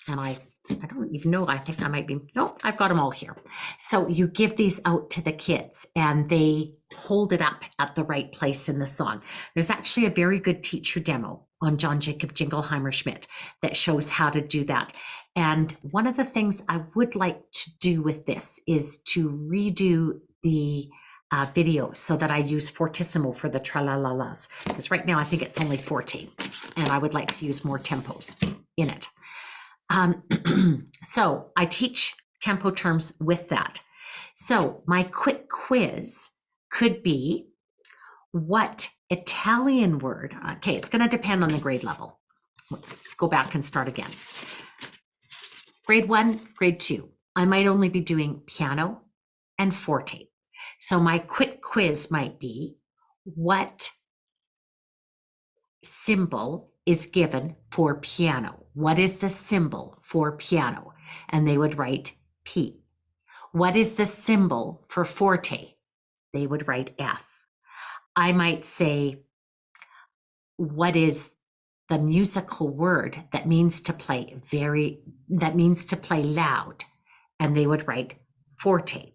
and I don't even know, I think I might be, no, I've got them all here. So you give these out to the kids and they hold it up at the right place in the song. There's actually a very good teacher demo on John Jacob Jingleheimer Schmidt that shows how to do that. And one of the things I would like to do with this is to redo the video so that I use fortissimo for the tra-la-la-las, because right now I think it's only forte, and I would like to use more tempos in it. So I teach tempo terms with that. So my quick quiz could be, what Italian word, okay, it's going to depend on the grade level. Let's go back and start again. Grade 1, grade 2, I might only be doing piano and forte. So my quick quiz might be, what symbol is given for piano? What is the symbol for piano? And they would write P. What is the symbol for forte? They would write F. I might say, what is the musical word that means to play loud? And they would write forte.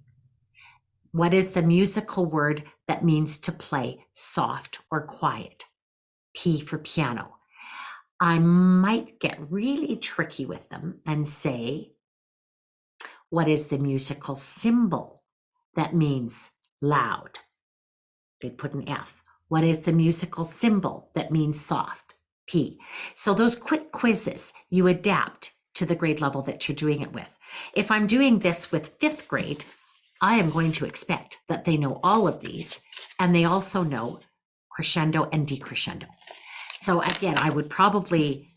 What is the musical word that means to play soft or quiet? P for piano. I might get really tricky with them and say, what is the musical symbol that means loud? They'd put an F. What is the musical symbol that means soft? P. So those quick quizzes, you adapt to the grade level that you're doing it with. If I'm doing this with 5th grade, I am going to expect that they know all of these, and they also know crescendo and decrescendo. So again, I would probably,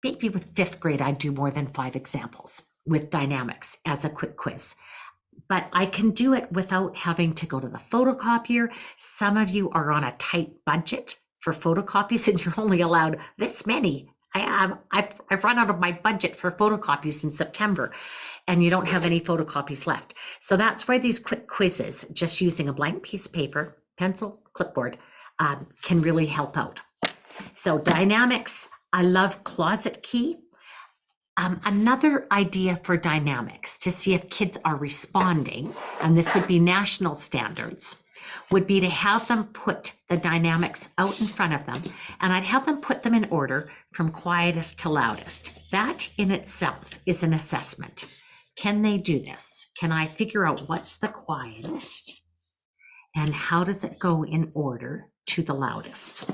maybe with 5th grade, I'd do more than 5 examples with dynamics as a quick quiz. But I can do it without having to go to the photocopier. Some of you are on a tight budget for photocopies and you're only allowed this many. I've run out of my budget for photocopies in September, and you don't have any photocopies left. So that's why these quick quizzes, just using a blank piece of paper, pencil, clipboard, can really help out. So dynamics, I love closet key. Another idea for dynamics to see if kids are responding, and this would be national standards, would be to have them put the dynamics out in front of them, and I'd have them put them in order from quietest to loudest. That in itself is an assessment. Can they do this? Can I figure out what's the quietest and how does it go in order to the loudest?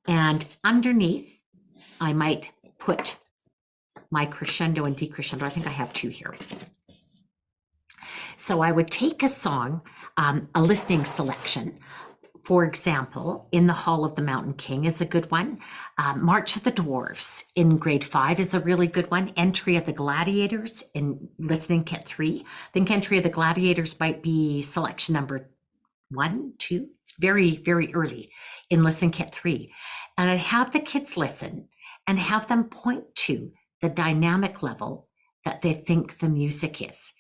And underneath, I might put my crescendo and decrescendo. I think I have 2 here. So I would take a song, a listening selection. For example, In the Hall of the Mountain King is a good one. March of the Dwarfs in grade 5 is a really good one. Entry of the Gladiators in listening kit 3. I think Entry of the Gladiators might be selection number 1, 2. It's very, very early in listening kit 3. And I'd have the kids listen and have them point to the dynamic level that they think the music is.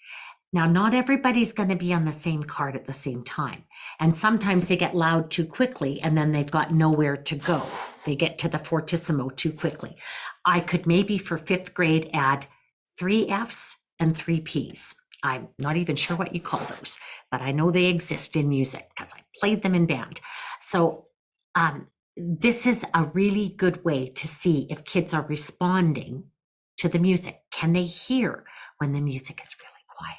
Now, not everybody's going to be on the same card at the same time. And sometimes they get loud too quickly and then they've got nowhere to go. They get to the fortissimo too quickly. I could maybe for 5th grade add 3 Fs and 3 Ps. I'm not even sure what you call those, but I know they exist in music because I played them in band. So this is a really good way to see if kids are responding to the music. Can they hear when the music is really quiet?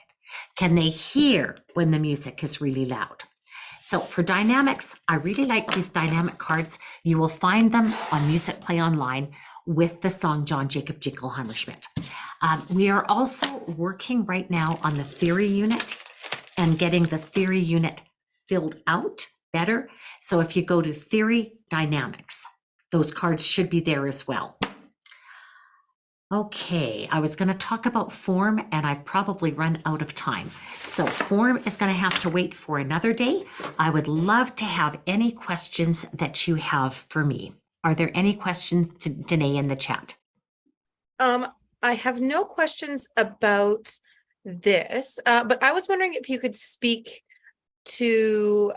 Can they hear when the music is really loud? So for dynamics, I really like these dynamic cards. You will find them on Musicplay Online with the song John Jacob Jingleheimer-Schmidt. We are also working right now on the theory unit and getting the theory unit filled out better. So if you go to theory dynamics, those cards should be there as well. Okay, I was going to talk about form and I've probably run out of time. So form is going to have to wait for another day. I would love to have any questions that you have for me. Are there any questions, Danae, in the chat? I have no questions about this, but I was wondering if you could speak to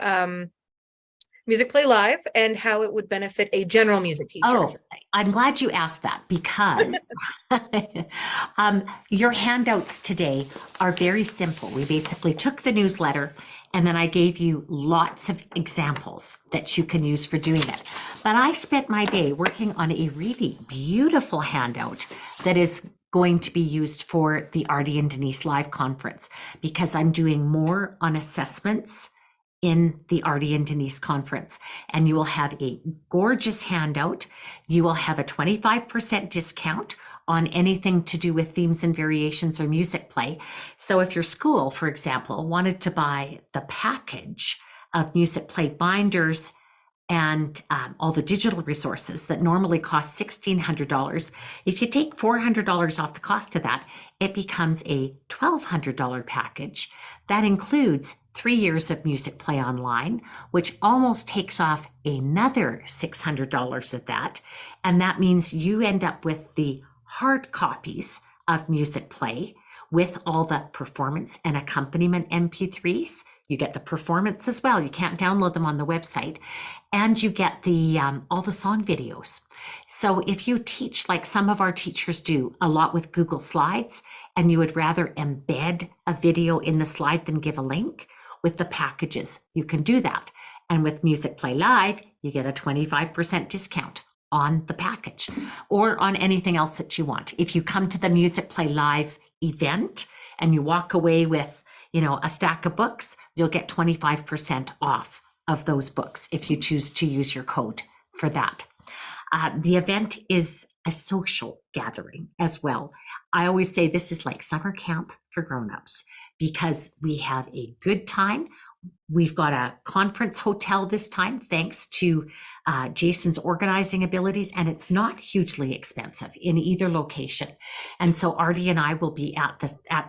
Musicplay Live and how it would benefit a general music teacher. Oh, I'm glad you asked that because your handouts today are very simple. We basically took the newsletter and then I gave you lots of examples that you can use for doing it. But I spent my day working on a really beautiful handout that is going to be used for the Artie and Denise Live conference because I'm doing more on assessments in the Artie and Denise conference. And you will have a gorgeous handout. You will have a 25% discount on anything to do with themes and variations or music play. So if your school, for example, wanted to buy the package of Musicplay binders and all the digital resources that normally cost $1,600, if you take $400 off the cost of that, it becomes a $1,200 package. That includes 3 years of Musicplay Online, which almost takes off another $600 of that. And that means you end up with the hard copies of Musicplay with all the performance and accompaniment MP3s. You get the performance as well. You can't download them on the website. And you get the all the song videos. So if you teach, like some of our teachers do, a lot with Google Slides, and you would rather embed a video in the slide than give a link, with the packages, you can do that. And with Musicplay Live, you get a 25% discount on the package or on anything else that you want. If you come to the Musicplay Live event and you walk away with, a stack of books, you'll get 25% off of those books if you choose to use your code for that. The event is a social gathering as well. I always say this is like summer camp for grown-ups because we have a good time. We've got a conference hotel this time, thanks to Jason's organizing abilities, and it's not hugely expensive in either location. And so Artie and I will be at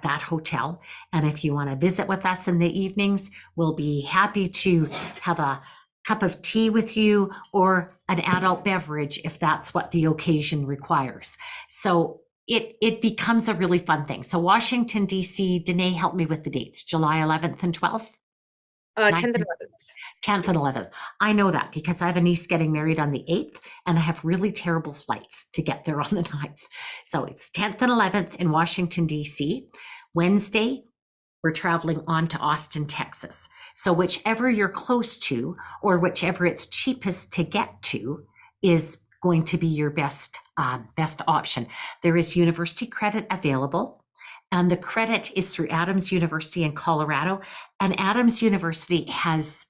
that hotel. And if you want to visit with us in the evenings, we'll be happy to have a cup of tea with you or an adult beverage if that's what the occasion requires. So it becomes a really fun thing. So Washington, D.C., Danae, help me with the dates, July 11th and 12th? 10th and 11th. 10th and 11th. I know that because I have a niece getting married on the 8th and I have really terrible flights to get there on the 9th. So it's 10th and 11th in Washington, D.C. Wednesday, we're traveling on to Austin, Texas. So whichever you're close to or whichever it's cheapest to get to is going to be your best option. There is university credit available. And the credit is through Adams University in Colorado. And Adams University has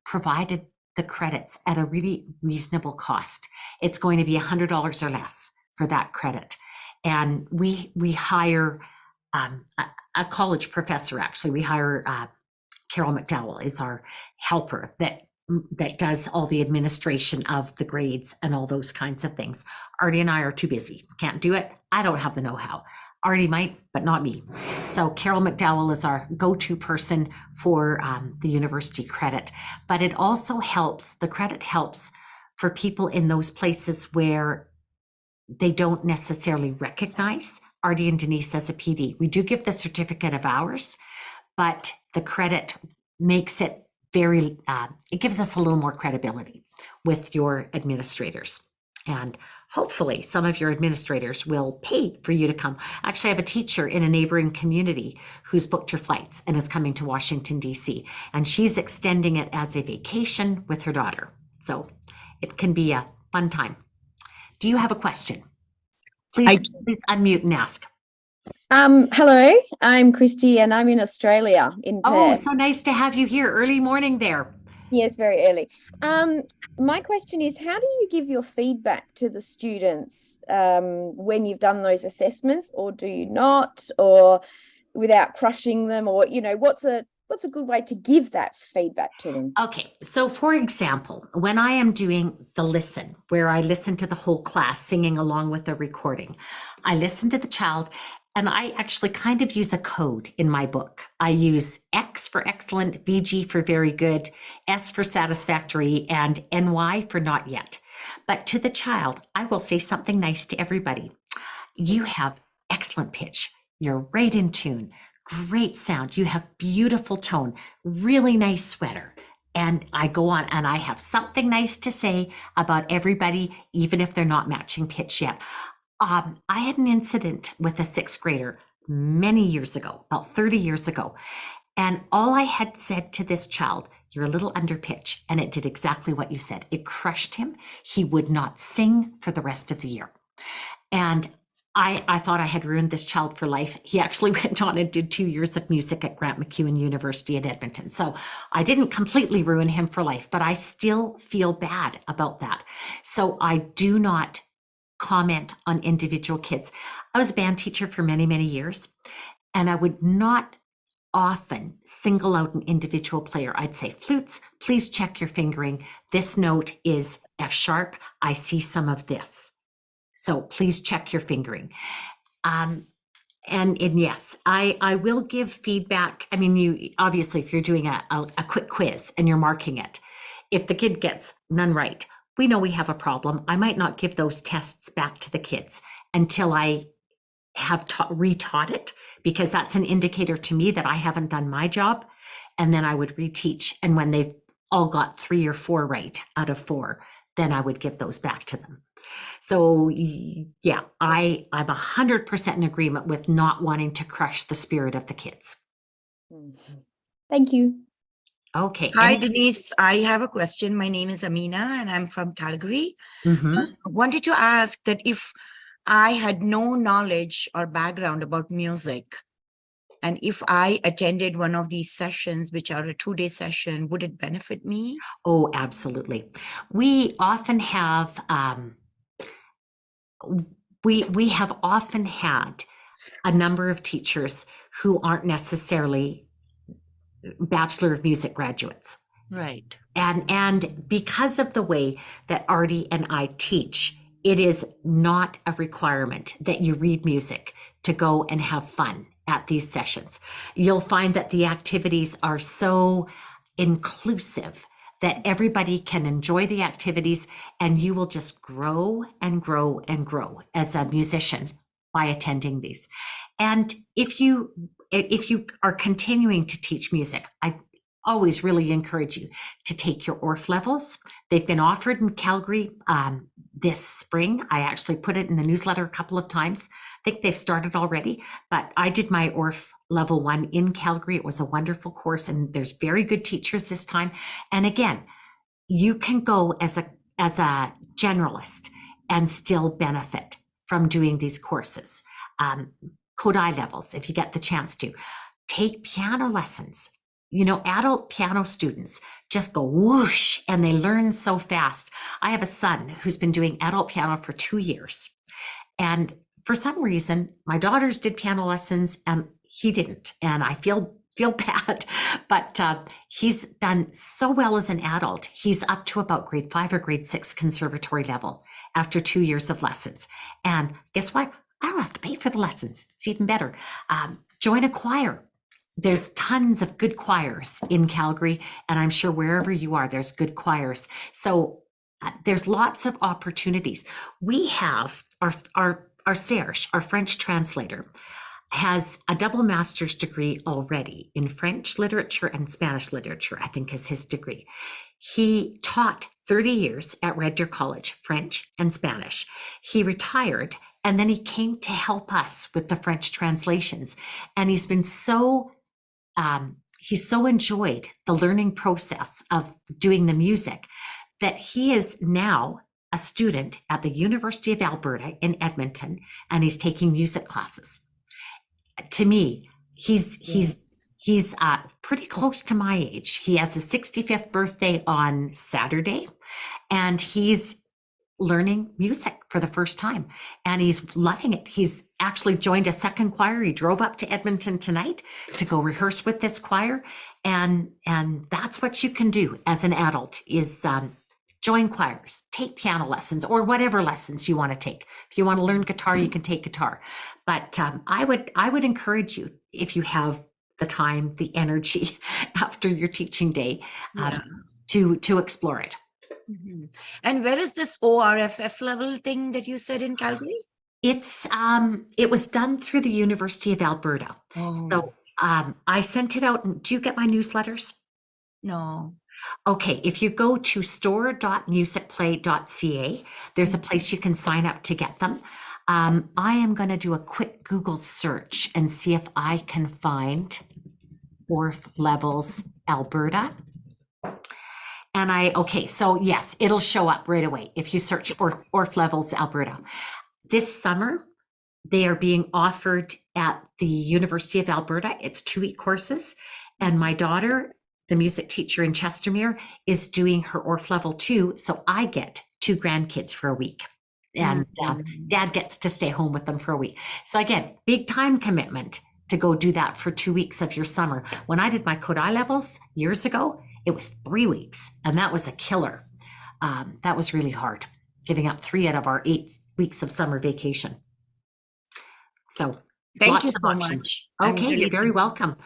provided the credits at a really reasonable cost. It's going to be $100 or less for that credit. And we hire a college professor, actually. We hire Carol McDowell is our helper that does all the administration of the grades and all those kinds of things. Artie and I are too busy. Can't do it. I don't have the know-how. Artie might, but not me. So Carol McDowell is our go-to person for the university credit. But it also helps, the credit helps for people in those places where they don't necessarily recognize Artie and Denise as a PD. We do give the certificate of hours, but the credit makes it very, it gives us a little more credibility with your administrators. And hopefully some of your administrators will pay for you to come. Actually, I have a teacher in a neighboring community who's booked her flights and is coming to Washington, D.C. And she's extending it as a vacation with her daughter. So it can be a fun time. Do you have a question? Please unmute and ask. Hello, I'm Christy and I'm in Australia in Perth. Oh, so nice to have you here. Early morning there. Yes, very early. My question is, how do you give your feedback to the students when you've done those assessments, or do you not, or without crushing them, or, you know, what's a good way to give that feedback to them? Okay, so for example, when I am doing the listen, where I listen to the whole class singing along with the recording, I listen to the child. And I actually kind of use a code in my book. I use X for excellent, VG for very good, S for satisfactory, and NY for not yet. But to the child, I will say something nice to everybody. You have excellent pitch. You're right in tune. Great sound. You have beautiful tone. Really nice sweater. And I go on and I have something nice to say about everybody, even if they're not matching pitch yet. I had an incident with a 6th grader many years ago, about 30 years ago. And all I had said to this child, you're a little under pitch. And it did exactly what you said. It crushed him. He would not sing for the rest of the year. And I thought I had ruined this child for life. He actually went on and did 2 years of music at Grant MacEwan University in Edmonton. So I didn't completely ruin him for life, but I still feel bad about that. So I do not comment on individual kids. I was a band teacher for many, many years, and I would not often single out an individual player. I'd say, flutes, please check your fingering. This note is F sharp. I see some of this. So please check your fingering. And yes, I will give feedback. I mean, you obviously, if you're doing a quick quiz and you're marking it, if the kid gets none right, we know we have a problem. I might not give those tests back to the kids until I have retaught it, because that's an indicator to me that I haven't done my job. And then I would reteach. And when they've all got 3 or 4 right out of 4, then I would give those back to them. So yeah, I'm 100% in agreement with not wanting to crush the spirit of the kids. Thank you. Okay. Hi, Denise. I have a question. My name is Amina and I'm from Calgary. I wanted to ask that if I had no knowledge or background about music, and if I attended one of these sessions, which are a 2-day session, would it benefit me? Oh, absolutely. We often have, we have often had a number of teachers who aren't necessarily Bachelor of Music graduates. Right. And because of the way that Artie and I teach, it is not a requirement that you read music to go and have fun at these sessions. You'll find that the activities are so inclusive that everybody can enjoy the activities, and you will just grow and grow and grow as a musician by attending these. And if you are continuing to teach music, I always really encourage you to take your ORF levels. They've been offered in Calgary this spring. I actually put it in the newsletter a couple of times. I think they've started already, but I did my ORF level 1 in Calgary. It was a wonderful course, and there's very good teachers this time. And again, you can go as a generalist and still benefit from doing these courses. Kodai levels, if you get the chance to. Take piano lessons. You know, adult piano students just go whoosh and they learn so fast. I have a son who's been doing adult piano for 2 years. And for some reason, my daughters did piano lessons and he didn't. And I feel bad, but he's done so well as an adult. He's up to about grade 5 or grade 6 conservatory level after 2 years of lessons. And guess what? I don't have to pay for the lessons. It's even better. Join a choir. There's tons of good choirs in Calgary, and I'm sure wherever you are, there's good choirs. So there's lots of opportunities. We have our Serge, our French translator, has a double master's degree already in French literature and Spanish literature, I think is his degree. He taught 30 years at Red Deer College, French and Spanish. He retired, and then he came to help us with the French translations. And he's been he's so enjoyed the learning process of doing the music that he is now a student at the University of Alberta in Edmonton, and he's taking music classes. To me, he's pretty close to my age. He has his 65th birthday on Saturday, and he's learning music for the first time, and he's loving it. He's actually joined a second choir. He drove up to Edmonton tonight to go rehearse with this choir, and that's what you can do as an adult is join choirs, take piano lessons, or whatever lessons you want to take. If you want to learn guitar, you can take guitar. But I would encourage you, if you have the time, the energy after your teaching day, to explore it. Mm-hmm. And where is this ORFF level thing that you said in Calgary? It's it was done through the University of Alberta. Oh. So I sent it out. Do you get my newsletters? No. Okay, if you go to store.musicplay.ca, there's a place you can sign up to get them. I am going to do a quick Google search and see if I can find ORF Levels Alberta. And okay, so yes, it'll show up right away if you search ORF Levels Alberta. This summer, they are being offered at the University of Alberta. It's 2-week courses, and my daughter, the music teacher in Chestermere, is doing her ORF level 2. So I get 2 grandkids for a week, and dad gets to stay home with them for a week. So again, big time commitment to go do that for 2 weeks of your summer. When I did my Kodai levels years ago, it was 3 weeks, and that was a killer. That was really hard, giving up 3 out of our 8 weeks of summer vacation. So thank you so much. Okay, really, you're very welcome.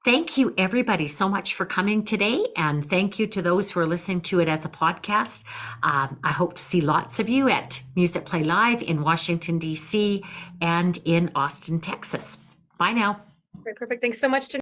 Thank you, everybody, so much for coming today. And thank you to those who are listening to it as a podcast. I hope to see lots of you at Musicplay Live in Washington, D.C. and in Austin, Texas. Bye now. Perfect. Thanks so much, Denise.